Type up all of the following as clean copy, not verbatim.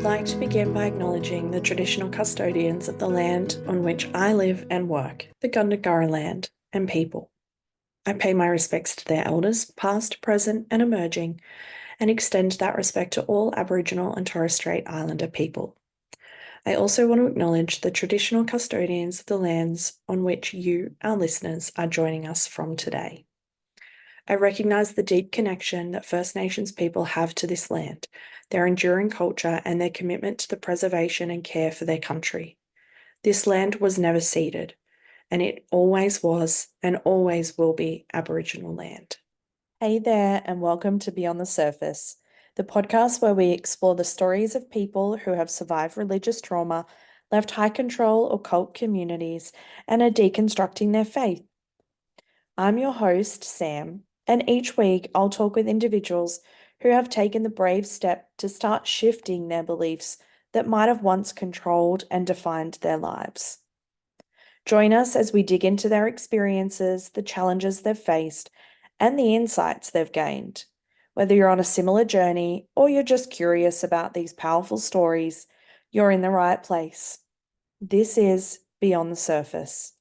like to begin by acknowledging the traditional custodians of the land on which I live and work, the Gundagara land and people. I pay my respects to their elders, past, present, and emerging, and extend that respect to all Aboriginal and Torres Strait Islander people. I also want to acknowledge the traditional custodians of the lands on which you, our listeners, are joining us from today. I recognise the deep connection that First Nations people have to this land, their enduring culture, and their commitment to the preservation and care for their country. This land was never ceded, and it always was and always will be Aboriginal land. Hey there, and welcome to Beyond the Surface, the podcast where we explore the stories of people who have survived religious trauma, left high control or cult communities, and are deconstructing their faith. I'm your host, Sam, and each week I'll talk with individuals who have taken the brave step to start shifting their beliefs that might have once controlled and defined their lives. Join us as we dig into their experiences, the challenges they've faced, and the insights they've gained. Whether you're on a similar journey or you're just curious about these powerful stories, you're in the right place. This is Beyond the Surface.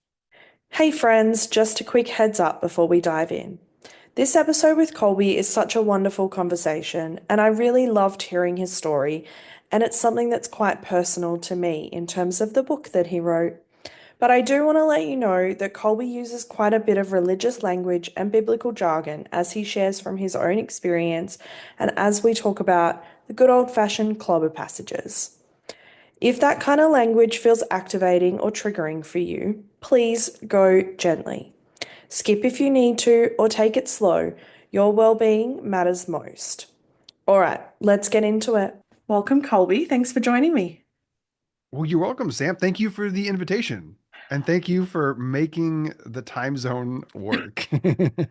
Hey friends, just a quick heads up before we dive in. This episode with Colby is such a wonderful conversation, and I really loved hearing his story, and it's something that's quite personal to me in terms of the book that he wrote. But I do want to let you know that Colby uses quite a bit of religious language and biblical jargon as he shares from his own experience and as we talk about the good old-fashioned clobber passages. If that kind of language feels activating or triggering for you, please go gently. Skip if you need to or take it slow. Your well-being matters most. All right, let's get into it. Welcome, Colby. Thanks for joining me. Well, you're welcome, Sam. Thank you for the invitation. And thank you for making the time zone work.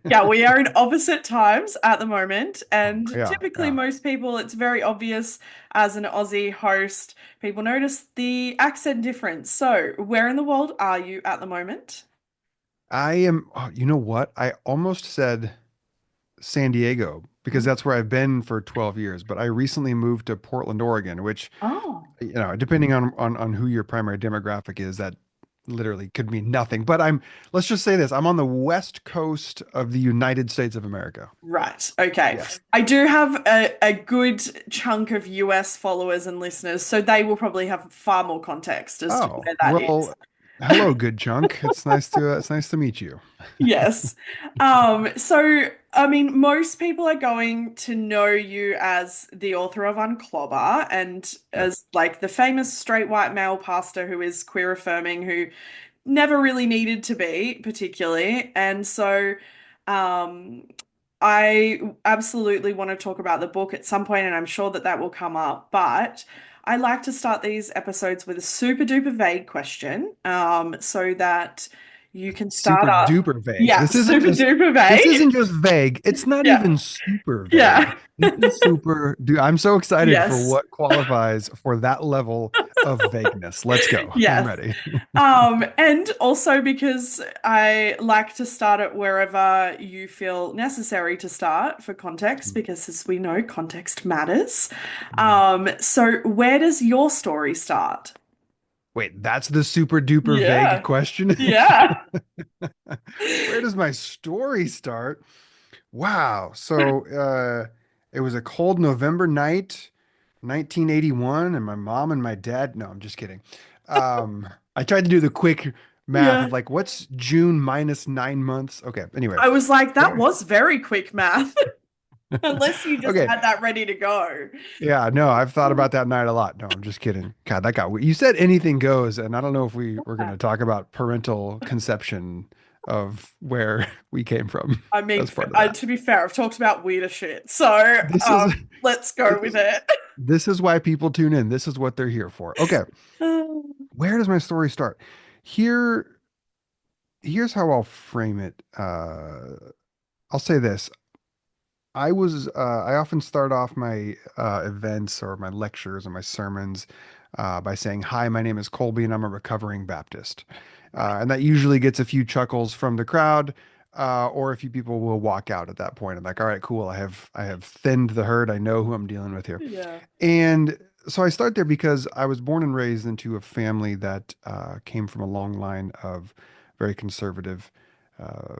Yeah, we are in opposite times at the moment, and Yeah, typically yeah. most people, it's very obvious as an Aussie host, people notice the accent difference. So, where in the world are you at the moment? You know what? I almost said San Diego because Oh. that's where I've been for 12 years, but I recently moved to Portland, Oregon, which, Oh. depending on who your primary demographic is, that literally could mean nothing. But let's just say this, I'm on the west coast of the United States of America. Right. Okay. Yes. I do have a good chunk of US followers and listeners, so they will probably have far more context as to Oh, where that is. well, hello, good chunk. It's nice to meet you. Yes. So I mean, most people are going to know you as the author of Unclobber and Yep. as like the famous straight white male pastor who is queer affirming, who never really needed to be, particularly. And so um, I absolutely want to talk about the book at some point, and I'm sure that that will come up. But I like to start these episodes with a super duper vague question, so that you can start Super up. duper vague. Yeah, super duper This vague. isn't just vague. It's not Yeah, even super yeah, vague. This is super du I'm so excited for yes. what qualifies for that level of vagueness. Let's go. I'm Yes. ready. And also because I like to start it wherever you feel necessary to start for context, because as we know, context matters. So where does your story start? Wait, that's the super duper vague Yeah. question? Yeah. Where does my story start? Wow. It was a cold November night, 1981, and my mom and my dad, no, I'm just kidding. I tried to do the quick math Yeah. of like, what's June minus 9 months? Okay, anyway. I was like, that Where? was very quick math, unless you just Okay. had that ready to go. Yeah, no, I've thought about that night a lot. No, I'm just kidding. God, that got weird. You said anything goes, and I don't know if we were going to talk about parental conception of where we came from I mean, as part of that. to be fair, I've talked about weirder shit, so This is let's go this with is it. this is why people tune in. This is what they're here for. Okay, where does my story start? Here, here's how I'll frame it. I'll say this. I often start off my events or my lectures or my sermons by saying, "Hi, my name is Colby, and I'm a recovering Baptist." And that usually gets a few chuckles from the crowd, or a few people will walk out at that point. I'm like, "All right, cool. I have thinned the herd. I know who I'm dealing with here." Yeah. And so I start there because I was born and raised into a family that came from a long line of very conservative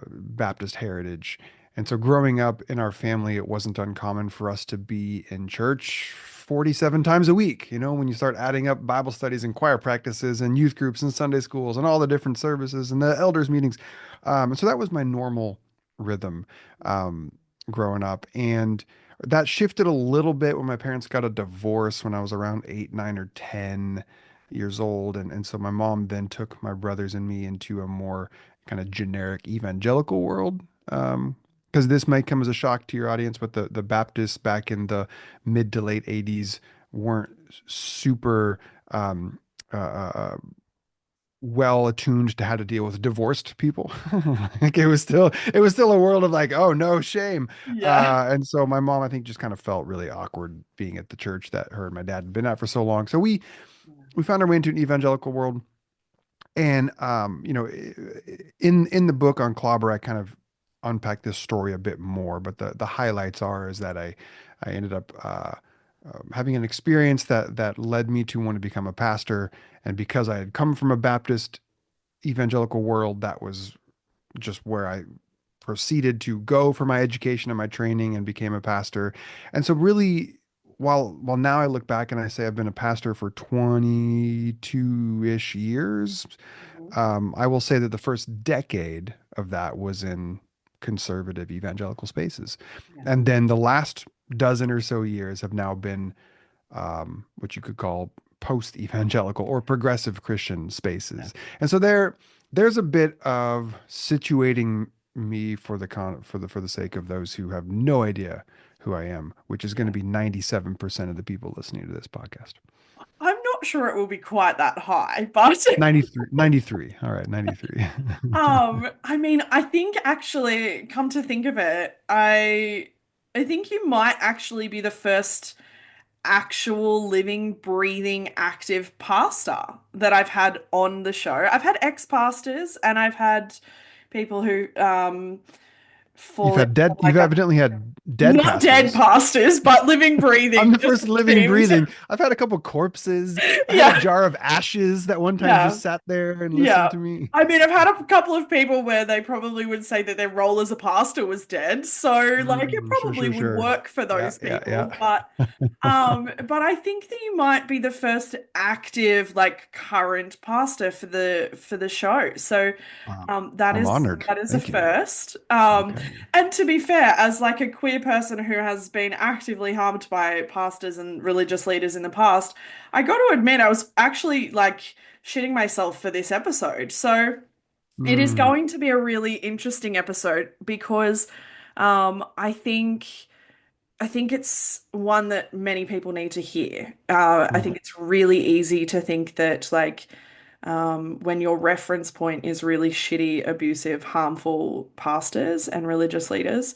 Baptist heritage. And so growing up in our family, it wasn't uncommon for us to be in church 47 times a week. You know, when you start adding up Bible studies and choir practices and youth groups and Sunday schools and all the different services and the elders meetings. And so that was my normal rhythm um, growing up. And that shifted a little bit when my parents got a divorce when I was around 8, 9, or 10 years old. And so my mom then took my brothers and me into a more kind of generic evangelical world. Because this might come as a shock to your audience, but the Baptists back in the mid to late 80s weren't super um, uh, uh, well attuned to how to deal with divorced people. Like it was still a world of like, oh no, shame. Yeah. And so my mom, I think, just kind of felt really awkward being at the church that her and my dad had been at for so long. So we found our way into an evangelical world. And in the book on Clobber, I kind of unpack this story a bit more, but the highlights are is that I ended up having an experience that led me to want to become a pastor. And because I had come from a Baptist evangelical world, that was just where I proceeded to go for my education and my training and became a pastor. And so really, while now I look back and I say I've been a pastor for 22-ish years, Mhm. I will say that the first decade of that was in conservative evangelical spaces. Yeah. And then the last dozen or so years have now been what you could call post-evangelical or progressive Christian Yeah. spaces. And so there's a bit of situating me for the sake of those who have no idea who I am, which is going to Yeah. be 97% of the people listening to this podcast. I'm not sure it will be quite that high, but 93, 93. All right, 93. I mean, I think actually, come to think of it, I think you might actually be the first actual living, breathing, active pastor that I've had on the show. I've had ex-pastors and I've had people who fall in You've like a evidently had dead not dead pastors. pastors, but living, I'm breathing, the just first living, things. breathing. I've had a couple corpses. I had a Yeah, jar of ashes that one time yeah. just sat there and listened Yeah. to me. I mean, I've had a couple of people where they probably would say that their role as a pastor was dead. So, like, it Sure, probably sure, would sure. work for Yeah, those yeah, people. yeah. But I think that you might be the first active, like, current pastor for the show. So, that I'm is honored. that is a Thank you. first. Okay. And to be fair, as like a queer person who has been actively harmed by pastors and religious leaders in the past, I got to admit I was actually like shitting myself for this episode. So it is Mm, going to be a really interesting episode because I think it's one that many people need to hear. I mhm. think it's really easy to think that like when your reference point is really shitty, abusive, harmful pastors and religious leaders,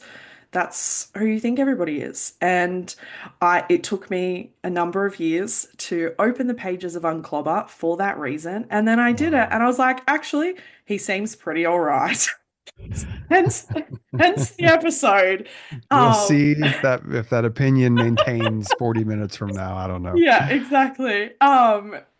that's who you think everybody is. And it took me a number of years to open the pages of Unclobber for that reason. And then I did it, Wow. and I was like, actually, he seems pretty all right. Hence, hence the episode. We'll Um, see if that opinion maintains 40 minutes from now. I don't know. Yeah, exactly.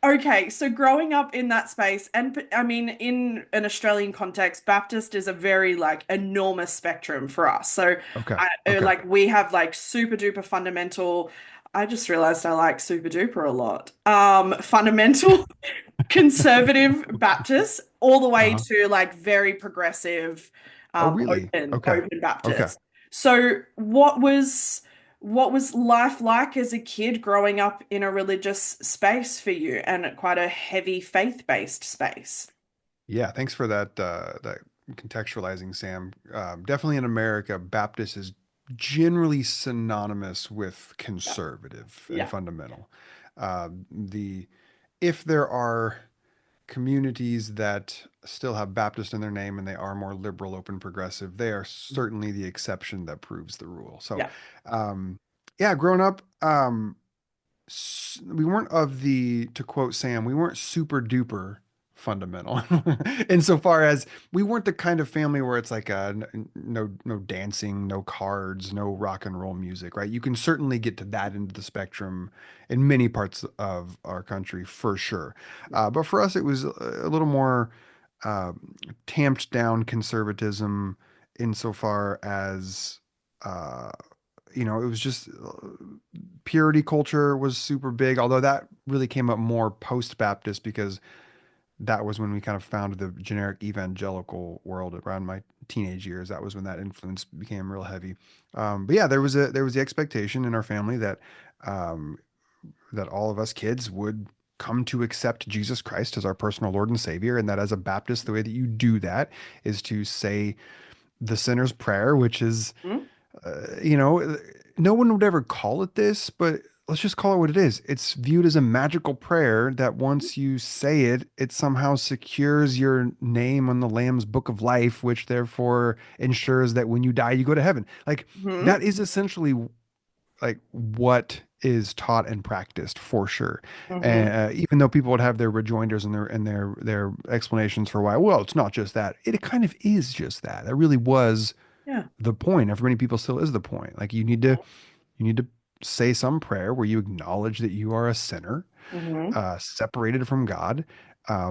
Okay, so growing up in that space, and I mean, in an Australian context, Baptist is a very like enormous spectrum for us. So, Okay. Okay. like we have like super duper fundamental. I just realized I like super duper a lot. Fundamental conservative Baptists, all the way Uh-huh. to like very progressive, Oh, really? Okay. open Okay. Baptists. So, what was life like as a kid growing up in a religious space for you and quite a heavy faith-based space? Yeah, thanks for that contextualizing, Sam. Definitely in America, Baptist is generally synonymous with Yeah. conservative and Yeah. fundamental. The if there are communities that still have Baptist in their name and they are more liberal, open, progressive, they are certainly the exception that proves the rule. So, Yeah. um, yeah, growing up, we weren't of the, to quote Sam, we weren't super duper fundamental insofar as we weren't the kind of family where it's like no dancing, no cards, no rock and roll music, right? You can certainly get to that end of the spectrum in many parts of our country for sure. But for us, it was a little more uh, tamped down conservatism insofar as uh, it was just purity culture was super big, although that really came up more post-Baptist because that was when we kind of founded the generic evangelical world around my teenage years. That was when that influence became real heavy. But yeah, there was the expectation in our family um, that all of us kids would come to accept Jesus Christ as our personal Lord and Savior, and that as a Baptist, the way that you do that is to say the sinner's prayer, which is Mm-hmm. you know, no one would ever call it this, but let's just call it what it is. It's viewed as a magical prayer that once you say it, it somehow secures your name on the Lamb's Book of Life, which therefore ensures that when you die, you go to heaven. Like that is essentially like what is taught and practiced for sure. And Mm-hmm. even though people would have their rejoinders and their explanations for why, well, it's not just that. It kind of is just that. That really was Yeah. the point. And for many people still is the point. Like you need to say some prayer where you acknowledge that you are a sinner, Mm-hmm. separated from God,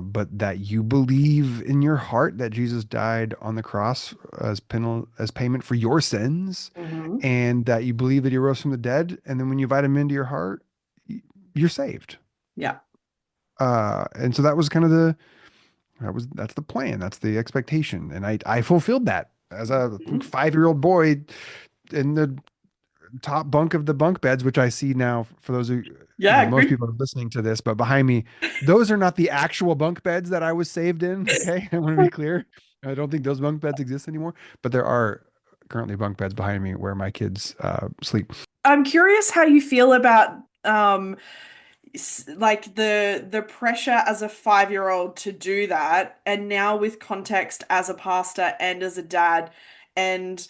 but that you believe in your heart that Jesus died on the cross as payment for your sins, Mm-hmm. and that you believe that he rose from the dead. And then when you invite him into your heart, you're saved. Yeah. And so that was kind of that's the plan. That's the expectation. And I fulfilled that as a Mhm. 5-year-old boy in the top bunk of the bunk beds, which I see now for those who, Yeah, most good. people are listening to this, but behind me, those are not the actual bunk beds that I was saved in. Okay. I want to be clear. I don't think those bunk beds exist anymore, but there are currently bunk beds behind me where my kids sleep. I'm curious how you feel about like the pressure as a 5-year-old to do that, and now with context as a pastor and as a dad, and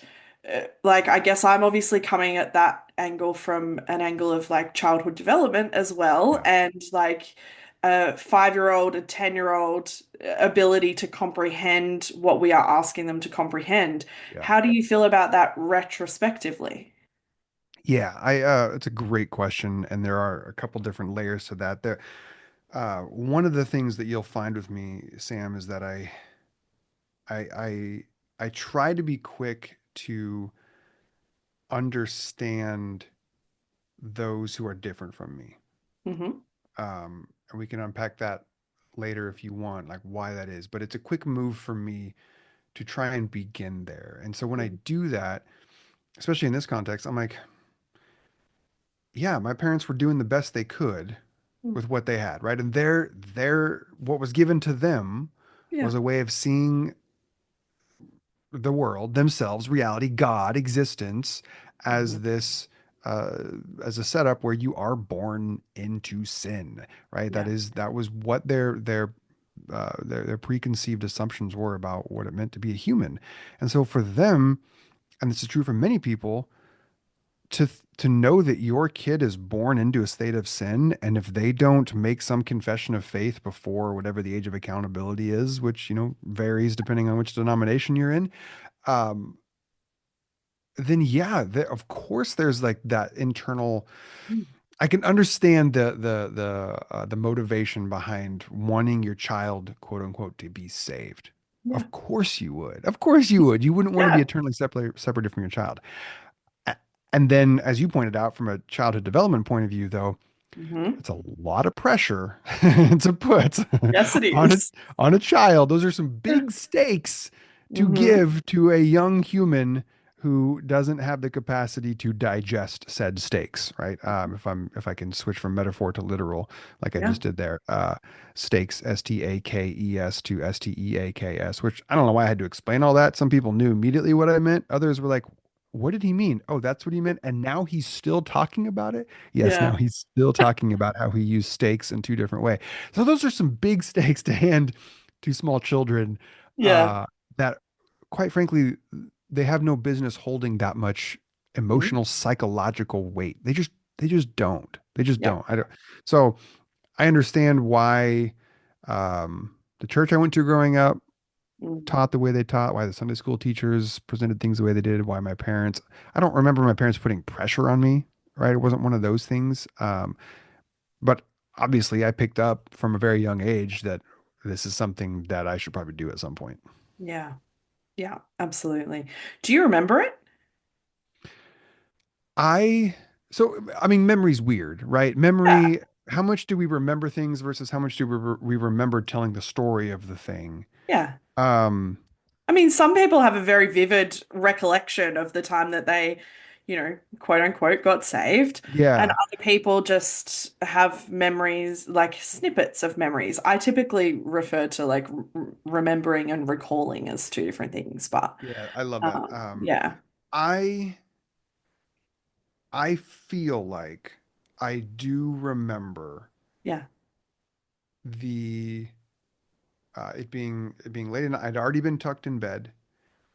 like I guess I'm obviously coming at that angle from an angle of like childhood development as well, Yeah. and like a 5-year-old, a 10-year-old ability to comprehend what we are asking them to comprehend. Yeah. How do you feel about that retrospectively? Yeah. It's a great question. And there are a couple different layers to that. One of the things that you'll find with me, Sam, is that I, I, I try to be quick to understand those who are different from me. Hmm. And we can unpack that later if you want, like why that is. But it's a quick move for me to try and begin there. And so when I do that, especially in this context, I'm like, yeah, my parents were doing the best they could with what they had, right? And what was given to them Yeah. was a way of seeing the world, themselves, reality, God, existence Mhm. as this uh as a setup where you are born into sin, right? Yeah. That was what their preconceived assumptions were about what it meant to be a human. And so for them, and this is true for many people, to know that your kid is born into a state of sin, and if they don't make some confession of faith before whatever the age of accountability is, which varies depending on which denomination you're in, um, then yeah, of course there's like that internal. Mm. I can understand the motivation behind wanting your child, quote unquote, to be saved. Yeah. Of course you would. Of course you would. You wouldn't want to be Yeah. eternally separated from your child. A- And then, as you pointed out, from a childhood development point of view, though, Hmm. it's a lot of pressure to put Yes, it on a is. on a child. Those are some big stakes to Hmm. give to a young human who doesn't have the capacity to digest said steaks, right? If I can switch from metaphor to literal, like I Yeah. just did there, steaks, STAKES to STEAKS, which I don't know why I had to explain all that. Some people knew immediately what I meant. Others were like, "What did he mean? Oh, that's what he meant." And now he's still talking about it. Yes, now Yeah. he's still talking about how he used steaks in two different ways. So those are some big stakes to hand to small children Yeah. that, quite frankly, they have no business holding that much Mhm. emotional, psychological weight. They just don't. They just Yeah. don't. I don't. So I understand why. Um, the church I went to growing up Mm. taught the way they taught, why the Sunday school teachers presented things the way they did, why my parents, I don't remember my parents putting pressure on me, right? It wasn't one of those things. But obviously I picked up from a very young age that this is something that I should probably do at some point. Yeah. Yeah, absolutely. Do you remember it? I, so, I mean, memory's weird, right? Yeah. Memory, how much do we remember things versus how much do we remember telling the story of the thing? Yeah. Um, I mean, some people have a very vivid recollection of the time that they, quote unquote, got saved. And yeah. other people just have memories, like snippets of memories. I typically refer to like remembering and recalling as two different things, but Yeah, I love that. yeah, I I feel like I do remember yeah. the it being late, and I'd already been tucked in bed.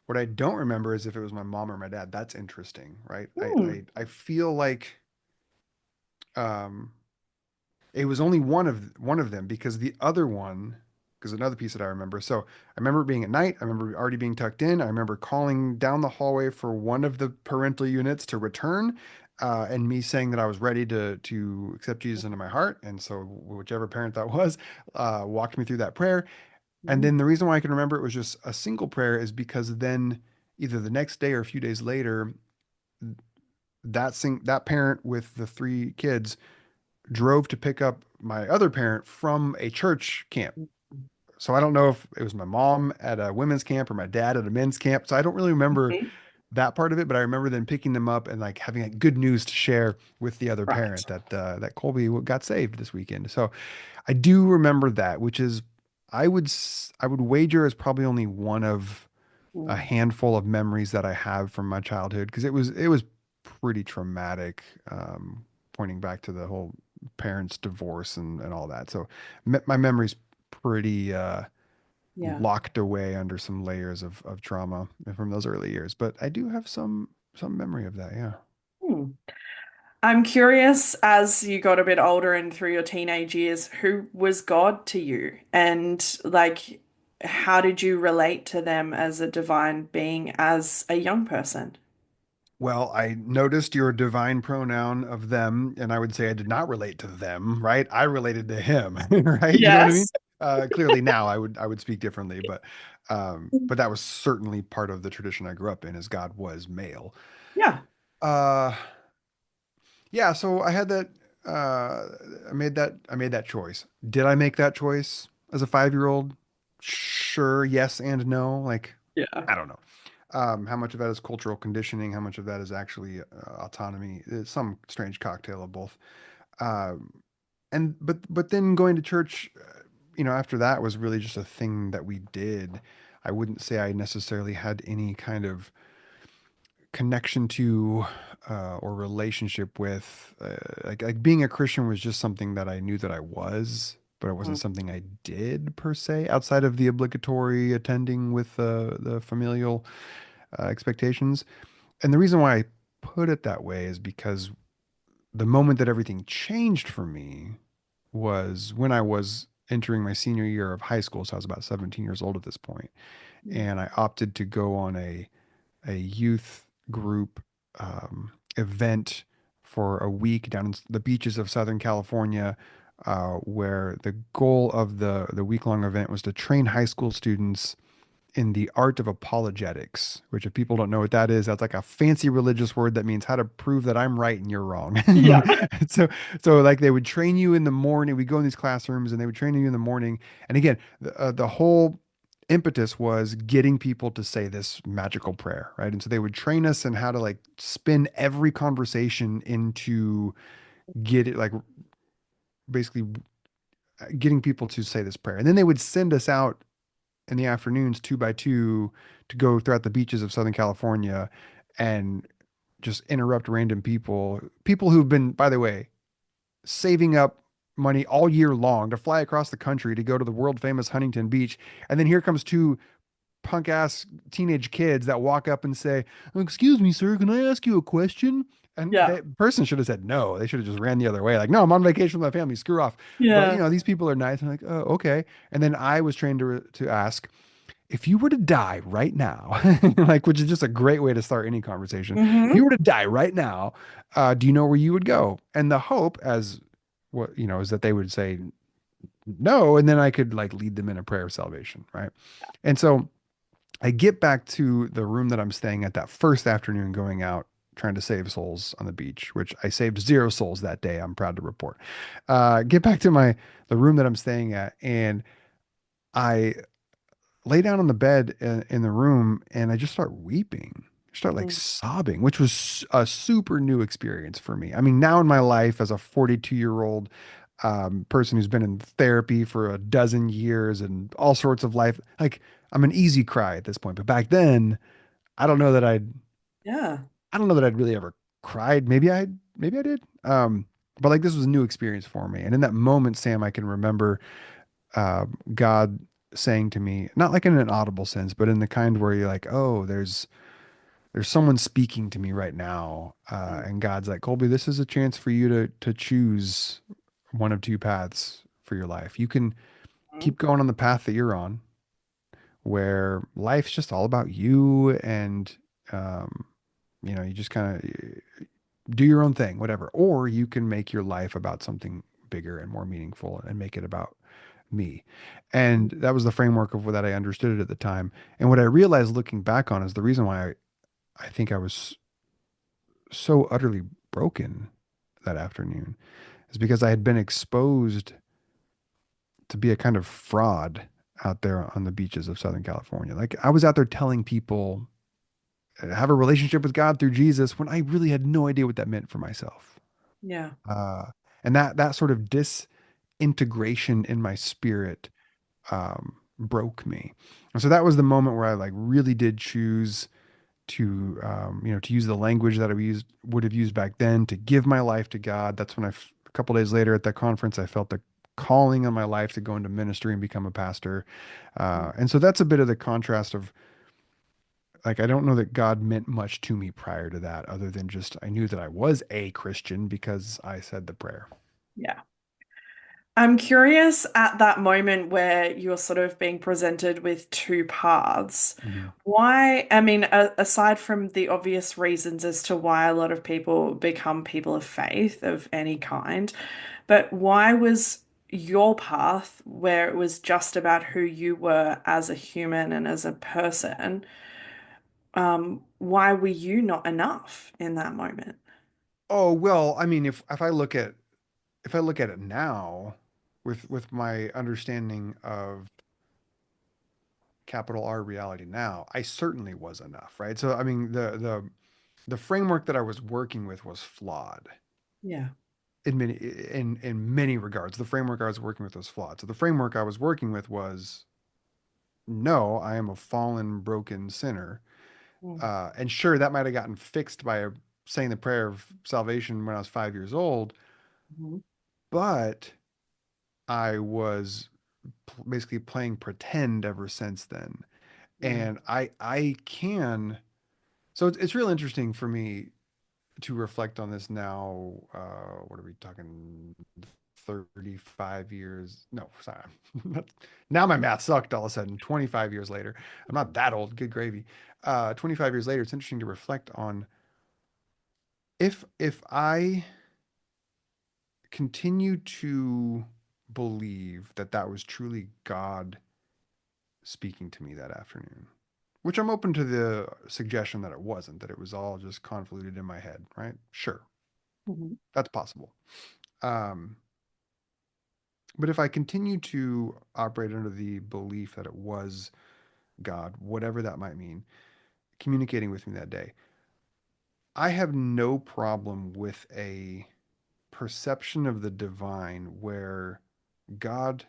What I don't remember is if it was my mom or my dad. That's interesting, right? Hmm. I feel like um it was only one of them because the other one, because another piece that I remember. So I remember it being at night. I remember already being tucked in. I remember calling down the hallway for one of the parental units to return, and me saying that I was ready to accept Jesus into my heart. And so whichever parent that was, walked me through that prayer. And Mm. then the reason why I can remember it was just a single prayer is because then either the next day or a few days later, that parent with the three kids drove to pick up my other parent from a church camp. So I don't know if it was my mom at a women's camp or my dad at a men's camp. So I don't really remember Okay. that part of it, but I remember them picking them up and like having like good news to share with the other Right. parent that Colby got saved this weekend. So I do remember that, which is I would wager is probably only one of a Mm. handful of memories that I have from my childhood because it was pretty traumatic, pointing back to the whole parents' divorce and all that. So my memory's pretty Yeah. locked away under some layers of trauma from those early years. But I do have some memory of that. Yeah. Hmm. I'm curious, as you got a bit older and through your teenage years, who was God to you? And like, how did you relate to them as a divine being as a young person? Well, I noticed your divine pronoun of them, and I would say I did not relate to them, right? I related to him, right? You know what I mean? Yes. Clearly now I would speak differently, but that was certainly part of the tradition I grew up in, as God was male. Yeah. Uh, yeah, so I had that I made that choice. Did I make that choice as a 5-year-old? Sure, yes and no. Like, Yeah. I don't know. How much of that is cultural conditioning? How much of that is actually autonomy? It's some strange cocktail of both. Um, and but then going to church, after that was really just a thing that we did. I wouldn't say I necessarily had any kind of connection to or relationship with like being a Christian was just something that I knew that I was, but it wasn't Mm. something I did per se outside of the obligatory attending with the familial expectations. And the reason why I put it that way is because the moment that everything changed for me was when I was entering my senior year of high school. So I was about 17 years old at this point, Mm. and I opted to go on a youth group event for a week down in the beaches of Southern California, where the goal of the week long event was to train high school students in the art of apologetics, which if people don't know what that is, that's like a fancy religious word that means how to prove that I'm right and you're wrong. Yeah. so so like they would train you in the morning. We go in these classrooms and they would train you in the morning. And again, the whole impetus was getting people to say this magical prayer, right? And so they would train us in how to like spin every conversation into get it like basically getting people to say this prayer. And then they would send us out in the afternoons 2 by 2 to go throughout the beaches of Southern California and just interrupt random people who've been, by the way, saving up money all year long to fly across the country to go to the world famous Huntington Beach. And then here comes two punk ass teenage kids that walk up and say, "Excuse me, sir, can I ask you a question?" And Yeah. that person should have said no. They should have just ran the other way. Like, no, I'm on vacation with my family. Screw off. But Yeah. these people are nice. I'm like, oh, okay. And then I was trained to ask, if you were to die right now, like, which is just a great way to start any conversation. If you Hmm. were to die right now, do you know where you would go? And the hope, as what is that they would say no, and then I could like lead them in a prayer of salvation, right? And so I get back to the room that I'm staying at that first afternoon, going out trying to save souls on the beach, which I saved 0 souls that day. I'm proud to report. Get back to the room that I'm staying at, and I lay down on the bed in the room, and I just start weeping. Start like sobbing, which was a super new experience for me. I mean, now in my life as a 42-year-old person who's been in therapy for a dozen years and all sorts of life, like I'm an easy cry at this point. But back then, I don't know that I'd Yeah. I don't know that I'd really ever cried. Maybe I did. But like this was a new experience for me. And in that moment, Sam, I can remember God saying to me, not like in an audible sense, but in the kind where you're like, oh, there's someone speaking to me right now, and God's like, Colby, this is a chance for you to choose one of two paths for your life. You can Mhm. keep going on the path that you're on, where life's just all about you, and um, you just kind of do your own thing, whatever. Or you can make your life about something bigger and more meaningful and make it about me. And that was the framework of what that I understood it at the time. And what I realized looking back on is the reason why I think I was so utterly broken that afternoon is because I had been exposed to be a kind of fraud out there on the beaches of Southern California. Like I was out there telling people have a relationship with God through Jesus when I really had no idea what that meant for myself. Yeah. Uh, and that sort of disintegration in my spirit broke me. And so that was the moment where I like really did choose to to use the language that would have used back then to give my life to God. That's when a couple days later at that conference I felt the calling on my life to go into ministry and become a pastor. And so that's a bit of the contrast of like I don't know that God meant much to me prior to that, other than just I knew that I was a Christian because I said the prayer. Yeah. I'm curious at that moment where you're sort of being presented with two paths. Mhm. Why, I mean, aside from the obvious reasons as to why a lot of people become people of faith of any kind, but why was your path, where it was just about who you were as a human and as a person, why were you not enough in that moment? Oh, well, I mean, if I look at it now with my understanding of capital R reality now, I certainly was enough, right? So I mean the framework that I was working with was flawed Yeah. in many regards. The framework I was working with was flawed. So the framework I was working with was no, I am a fallen, broken sinner. And sure, that might have gotten fixed by saying the prayer of salvation when I was 5 years old, Mhm. but I was basically playing pretend ever since then. Yeah. And I can so it's real interesting for me to reflect on this now. What are we talking? 35 years? No, sorry. Now my math sucked all of a sudden. 25 years later. I'm not that old. Good gravy. 25 years later, it's interesting to reflect on if I continue to believe that that was truly God speaking to me that afternoon, which I'm open to the suggestion that it wasn't, that it was all just convoluted in my head, right? Sure, Mhm. that's possible. Um, but if I continue to operate under the belief that it was God, whatever that might mean, communicating with me that day, I have no problem with a perception of the divine where God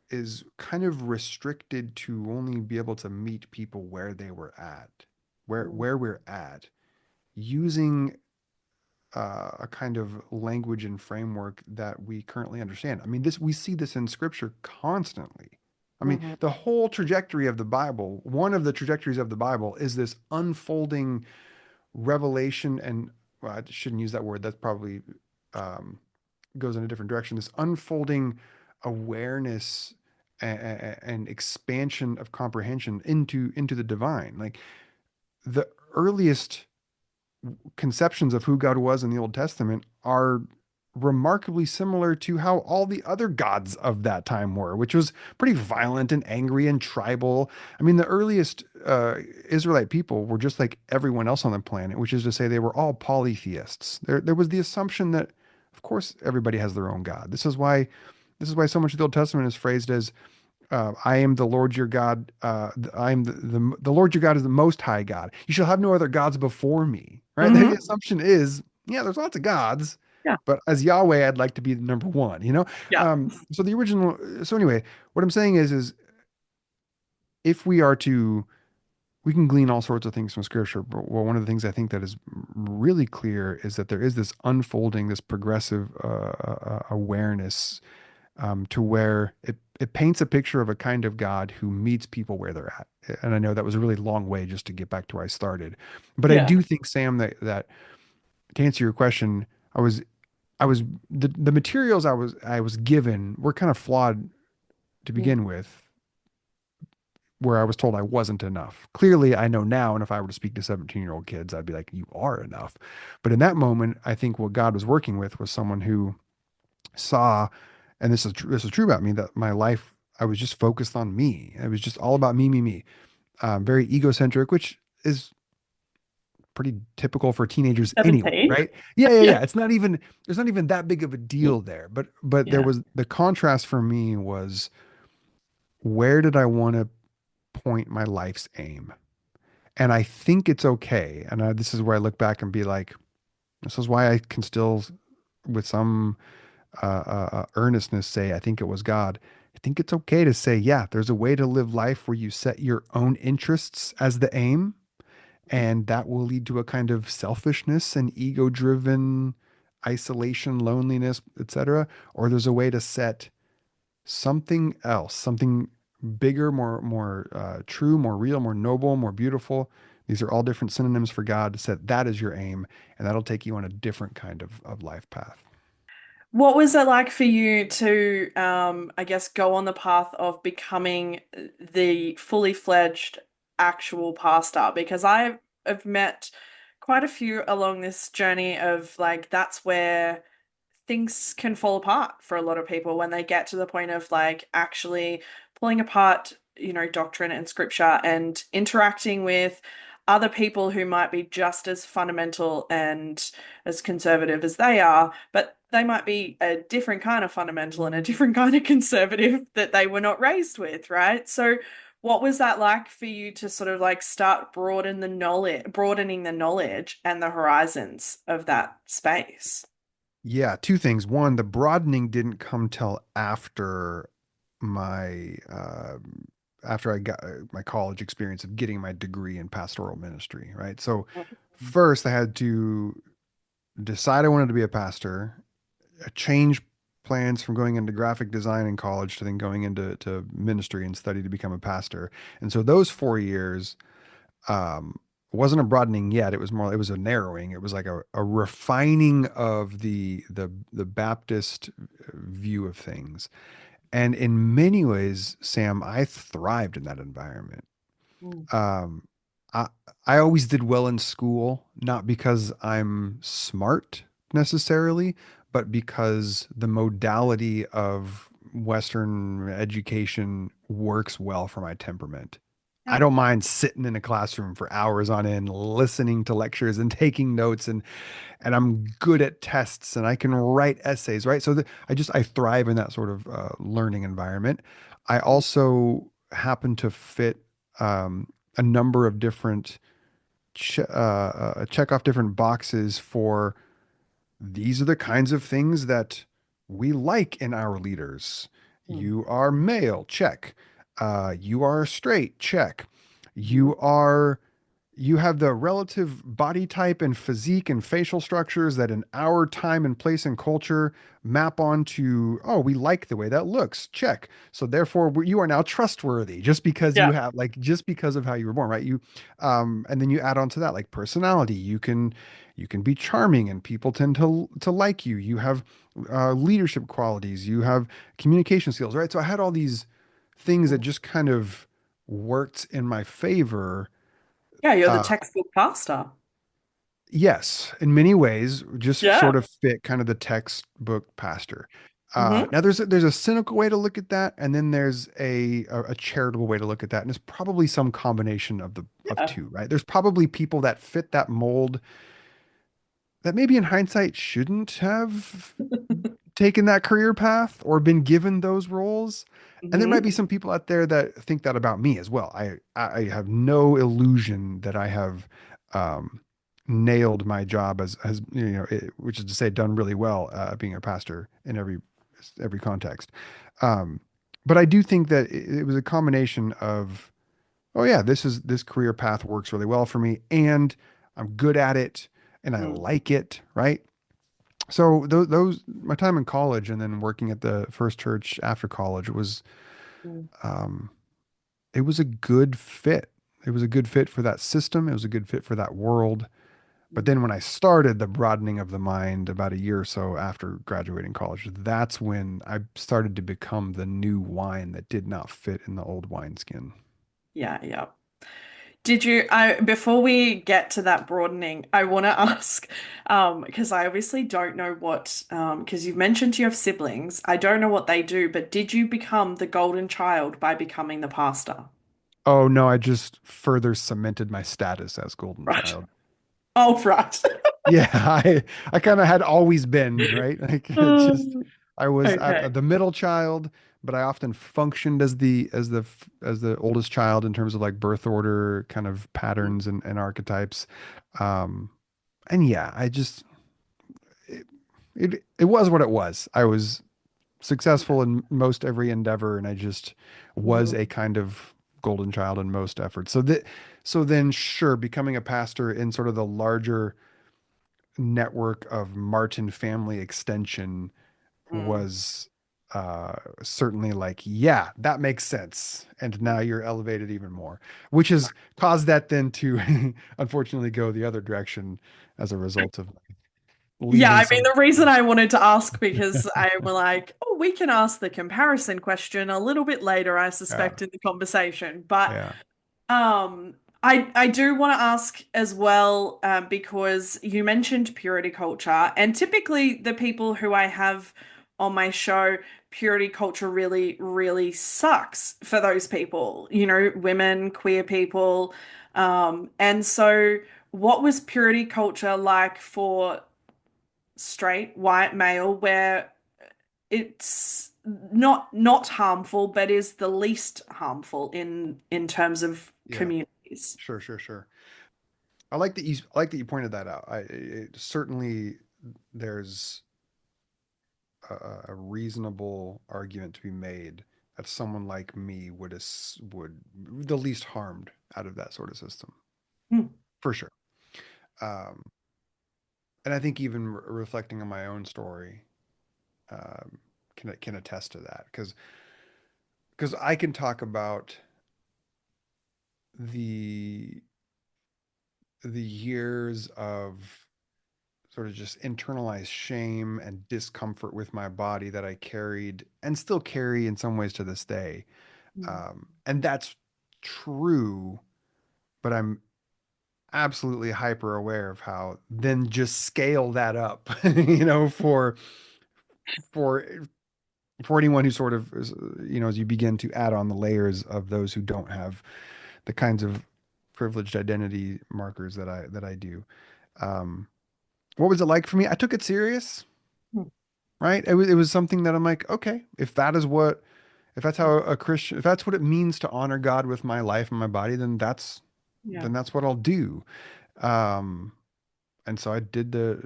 is kind of restricted to only be able to meet people where they were at, where we're at, using a kind of language and framework that we currently understand. I mean, this we see this in Scripture constantly. I mean, Mhm. the whole trajectory of the Bible, one of the trajectories of the Bible is this unfolding revelation and, well, I shouldn't use that word. That's probably um, goes in a different direction. This unfolding awareness and expansion of comprehension into the divine. Like the earliest conceptions of who God was in the Old Testament are remarkably similar to how all the other gods of that time were, which was pretty violent and angry and tribal. I mean, the earliest Israelite people were just like everyone else on the planet, which is to say they were all polytheists. There was the assumption that, of course, everybody has their own God. This is why so much of the Old Testament is phrased as I am the Lord your God. I am the Lord your God is the most high God. You shall have no other gods before me. Right? The Hmm. assumption is, yeah, there's lots of gods, Yeah. but as Yahweh, I'd like to be the number one, you know? Yeah. So the original, so anyway, what I'm saying is if we are to, we can glean all sorts of things from scripture, but well, one of the things I think that is really clear is that there is this unfolding, this progressive awareness to where it paints a picture of a kind of God who meets people where they're at. And I know that was a really long way just to get back to where I started, but I Yeah. do think, Sam, that to answer your question, I was I was the materials I was given were kind of flawed to Mm. begin with, where I was told I wasn't enough. Clearly, I know now, and if I were to speak to 17-year-old kids, I'd be like, "You are enough." But in that moment, I think what God was working with was someone who saw, and this is true about me, that my life, I was just focused on me. It was just all about me, me, me. Very egocentric, which is pretty typical for teenagers anyway, 17. right? Yeah, yeah, Yeah. yeah. It's not even there's not even that big of a deal there. But there Yeah. was the contrast for me was, where did I want to point my life's aim? And I think it's okay. And this is where I look back and be like, this is why I can still, with some earnestness, say I think it was God. I think it's okay to say, yeah, there's a way to live life where you set your own interests as the aim, and that will lead to a kind of selfishness and ego-driven isolation, loneliness, etc. Or there's a way to set something else, something bigger, more true, more real, more noble, more beautiful. These are all different synonyms for God, to set that as your aim, and that'll take you on a different kind of life path. What was it like for you to, I guess, go on the path of becoming the fully fledged actual pastor? Because have met quite a few along this journey of like, that's where things can fall apart for a lot of people when they get to the point of like actually pulling apart, doctrine and scripture and interacting with other people who might be just as fundamental and as conservative as they are, but they might be a different kind of fundamental and a different kind of conservative that they were not raised with, right? So what was that like for you to sort of like start broadening the knowledge and the horizons of that space? Yeah, two things. One, the broadening didn't come till after my after I got my college experience of getting my degree in pastoral ministry, right? So first I had to decide I wanted to be a pastor, change plans from going into graphic design in college to then going into ministry and study to become a pastor. And so those 4 years um, wasn't a broadening yet. It was a narrowing. It was like a refining of the Baptist view of things. And in many ways, Sam, I thrived in that environment. Mm. Um, I I always did well in school, not because I'm smart necessarily, but because the modality of Western education works well for my temperament. I Yeah. don't mind sitting in a classroom for hours on end, listening to lectures and taking notes, and I'm good at tests and I can write essays, right? So I thrive in that sort of learning environment. I also happen to fit a number of different check off different boxes for, these are the kinds of things that we like in our leaders. Mm. You are male, check. You are straight, check. Mhm. You are you have the relative body type and physique and facial structures that in our time and place and culture map onto, oh, we like the way that looks. Check. So therefore you are now trustworthy just because you Yeah. have like just because of how you were born, right? And then you add on to that like personality. You can be charming and people tend to like you. You have leadership qualities, you have communication skills, right? So I had all these things that just kind of worked in my favor. Yeah, you're the uh, textbook pastor. Yes, in many ways, just Yeah. sort of fit kind of the textbook pastor. Hmm. Now there's a cynical way to look at that, and then there's a charitable way to look at that, and it's probably some combination of Yeah. two, right? There's probably people that fit that mold that maybe in hindsight shouldn't have taken that career path or been given those roles. And there might be Hmm. some people out there that think that about me as well. I have no illusion that I have um, nailed my job as which is to say, done really well being a pastor in every context. Um, but I do think that it was a combination of, oh yeah, this career path works really well for me, and I'm good at it, and I Mm. like it, right? So those my time in college and then working at the first church after college Mm. um, it was a good fit. It was a good fit for that system. It was a good fit for that world. But Mm. then when I started the broadening of the mind about a year or so after graduating college, that's when I started to become the new wine that did not fit in the old wineskin. Yeah, yeah. Did you, before we get to that broadening, I want to ask, because I obviously don't know what, because you've mentioned you have siblings. I don't know what they do, but did you become the golden child by becoming the pastor? Oh no, I just further cemented my status as golden Right. child. Oh, right. Yeah, I kind of had always been, right? Like it just Um, I was okay. the middle child, but I often functioned as the oldest child in terms of like birth order kind of Mm. patterns and archetypes. Um, and yeah, it, it was what it was. I was Yeah. successful in most every endeavor, and I just was Mhm. a kind of golden child in most efforts. So then sure, becoming a pastor in sort of the larger network of Martin family extension Mm. was certainly like, yeah, that makes sense. And now you're elevated even more, which has caused that then to unfortunately go the other direction as a result of Yeah, leaving I mean, some. the reason I wanted to ask because I were like, oh, we can ask the comparison question a little bit later, I Yeah, suspect, in the conversation. But yeah, I do want to ask as well, because you mentioned purity culture, and typically the people who I have on my show, purity culture really, really sucks for those people, women, queer people. And so what was purity culture like for straight white male, where it's not harmful, but is the least harmful in terms of yeah. communities? Sure, sure, sure. I like that you pointed that out. Certainly there's a reasonable argument to be made that someone like me would the least harmed out of that sort of system, Hmm. for sure. Um, and I think even reflecting on my own story can attest to that because I can talk about the the years of sort of just internalized shame and discomfort with my body that I carried and still carry in some ways to this day. Hmm. And that's true, but I'm absolutely hyper aware of how then just scale that up, for for anyone who sort of as you begin to add on the layers of those who don't have the kinds of privileged identity markers that I do. Um, what was it like for me? I took it serious, Hmm. right? It was something that I'm like, okay, if that's how a Christian, if that's what it means to honor God with my life and my body, then that's Yeah. then that's what I'll do. Um, and so I did the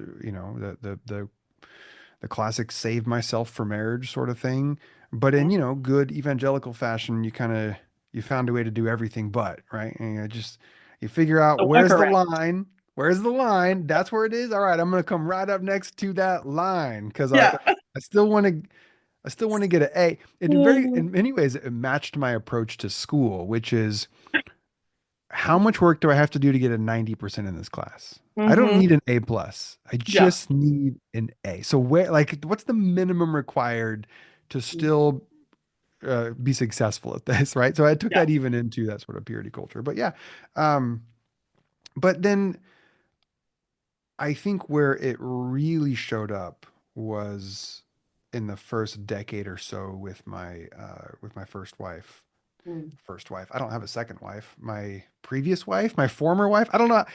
classic save myself for marriage sort of thing. But in, Mhm. good evangelical fashion, you found a way to do everything but, right? And I just You figure out The where's the workaround. line. Where's the line? That's where it is. All right, I'm gonna come right up next to that line because Yeah. I still want to I still want to get an A. It very Mm-hmm. in many ways it matched my approach to school, which is how much work do I have to do to get a 90% in this class? I don't need an A plus. I Yeah. just need an A. So where like what's the minimum required to still be successful at this, right? So I took Yeah. that even into that sort of purity culture. But yeah, um, but then I think where it really showed up was in the first decade or so with my first wife. Mm. First wife. I don't have a second wife. My previous wife, my former wife. I don't know.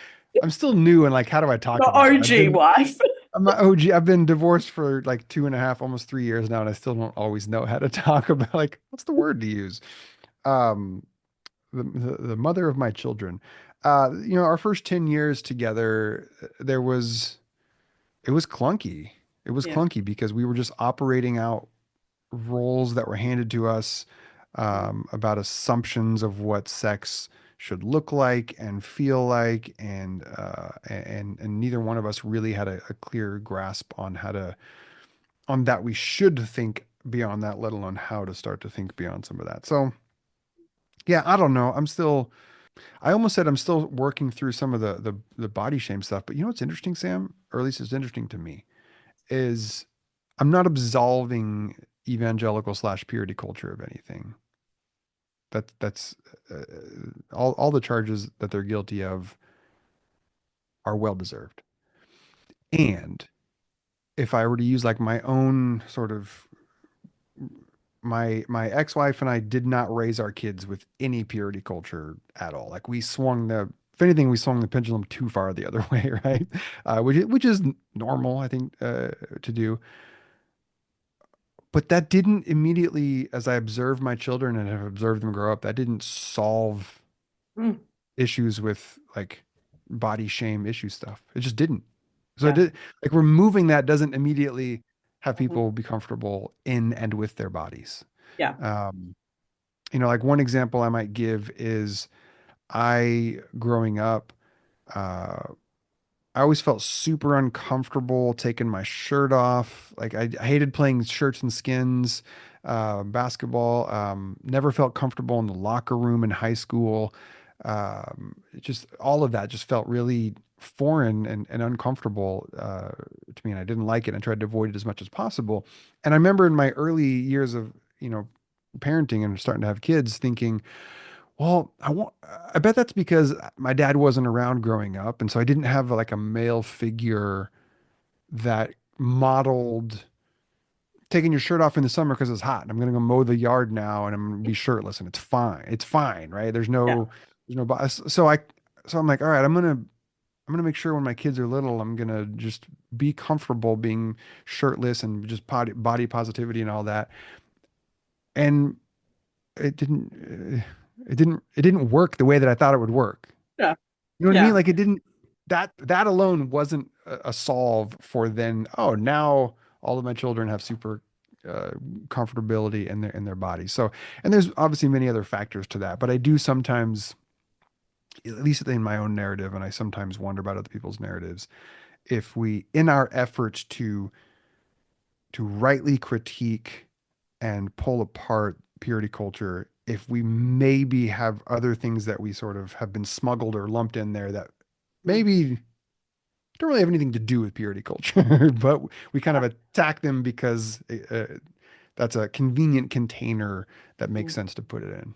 I'm still new and like, how do I talk The about it? OG wife. I'm not OG. I've been divorced for like 2.5, almost 3 years now, and I still don't always know how to talk about like what's the word to use. Um, the mother of my children. Our first 10 years together, there was it was clunky. It was Yeah. clunky because we were just operating out roles that were handed to us Mm. about assumptions of what sex should look like and feel like, and neither one of us really had a clear grasp on on that we should think beyond that, let alone how to start to think beyond some of that. So yeah, I don't know. I almost said I'm still working through some of the body shame stuff, but you know what's interesting, Sam, or at least it's interesting to me, is I'm not absolving evangelical slash purity culture of anything. That's uh, all the charges that they're guilty of are well deserved. And if I were to use like my own sort of my ex-wife and I did not raise our kids with any purity culture at all. Like we swung the if anything, we swung the pendulum too far the other way, right? Which is normal, I think, to do. But that didn't immediately, as I observed my children and have observed them grow up, that didn't solve Mm. issues with like body shame issue stuff. It just didn't. So it Yeah. did like removing that doesn't immediately have Mhm. people be comfortable in and with their bodies. Yeah. Um, like one example I might give is growing up, uh, I always felt super uncomfortable taking my shirt off. Like I hated playing shirts and skins, basketball. Never felt comfortable in the locker room in high school. Just all of that just felt really foreign and uncomfortable to me, and I didn't like it. I tried to avoid it as much as possible. And I remember in my early years of parenting and starting to have kids, thinking, well, I bet that's because my dad wasn't around growing up, and so I didn't have like a male figure that modeled taking your shirt off in the summer because it's hot. And I'm gonna go mow the yard now, and I'm gonna be shirtless, and it's fine. It's fine, right? Yeah. There's no bias. So I'm like, all right, I'm gonna make sure when my kids are little, I'm gonna just be comfortable being shirtless and just body positivity and all that. And it didn't work the way that I thought it would work. Yeah. You know what I mean? Yeah. Like it didn't that alone wasn't a solve for then, oh, now all of my children have super uh, comfortability in their bodies. So, and there's obviously many other factors to that, but I do sometimes, at least in my own narrative, and I sometimes wonder about other people's narratives, if we, in our efforts to rightly critique and pull apart purity culture, if we maybe have other things that we sort of have been smuggled or lumped in there that Mm. maybe don't really have anything to do with purity culture, but we kind of attack them because that's a convenient container that makes Mm. sense to put it in.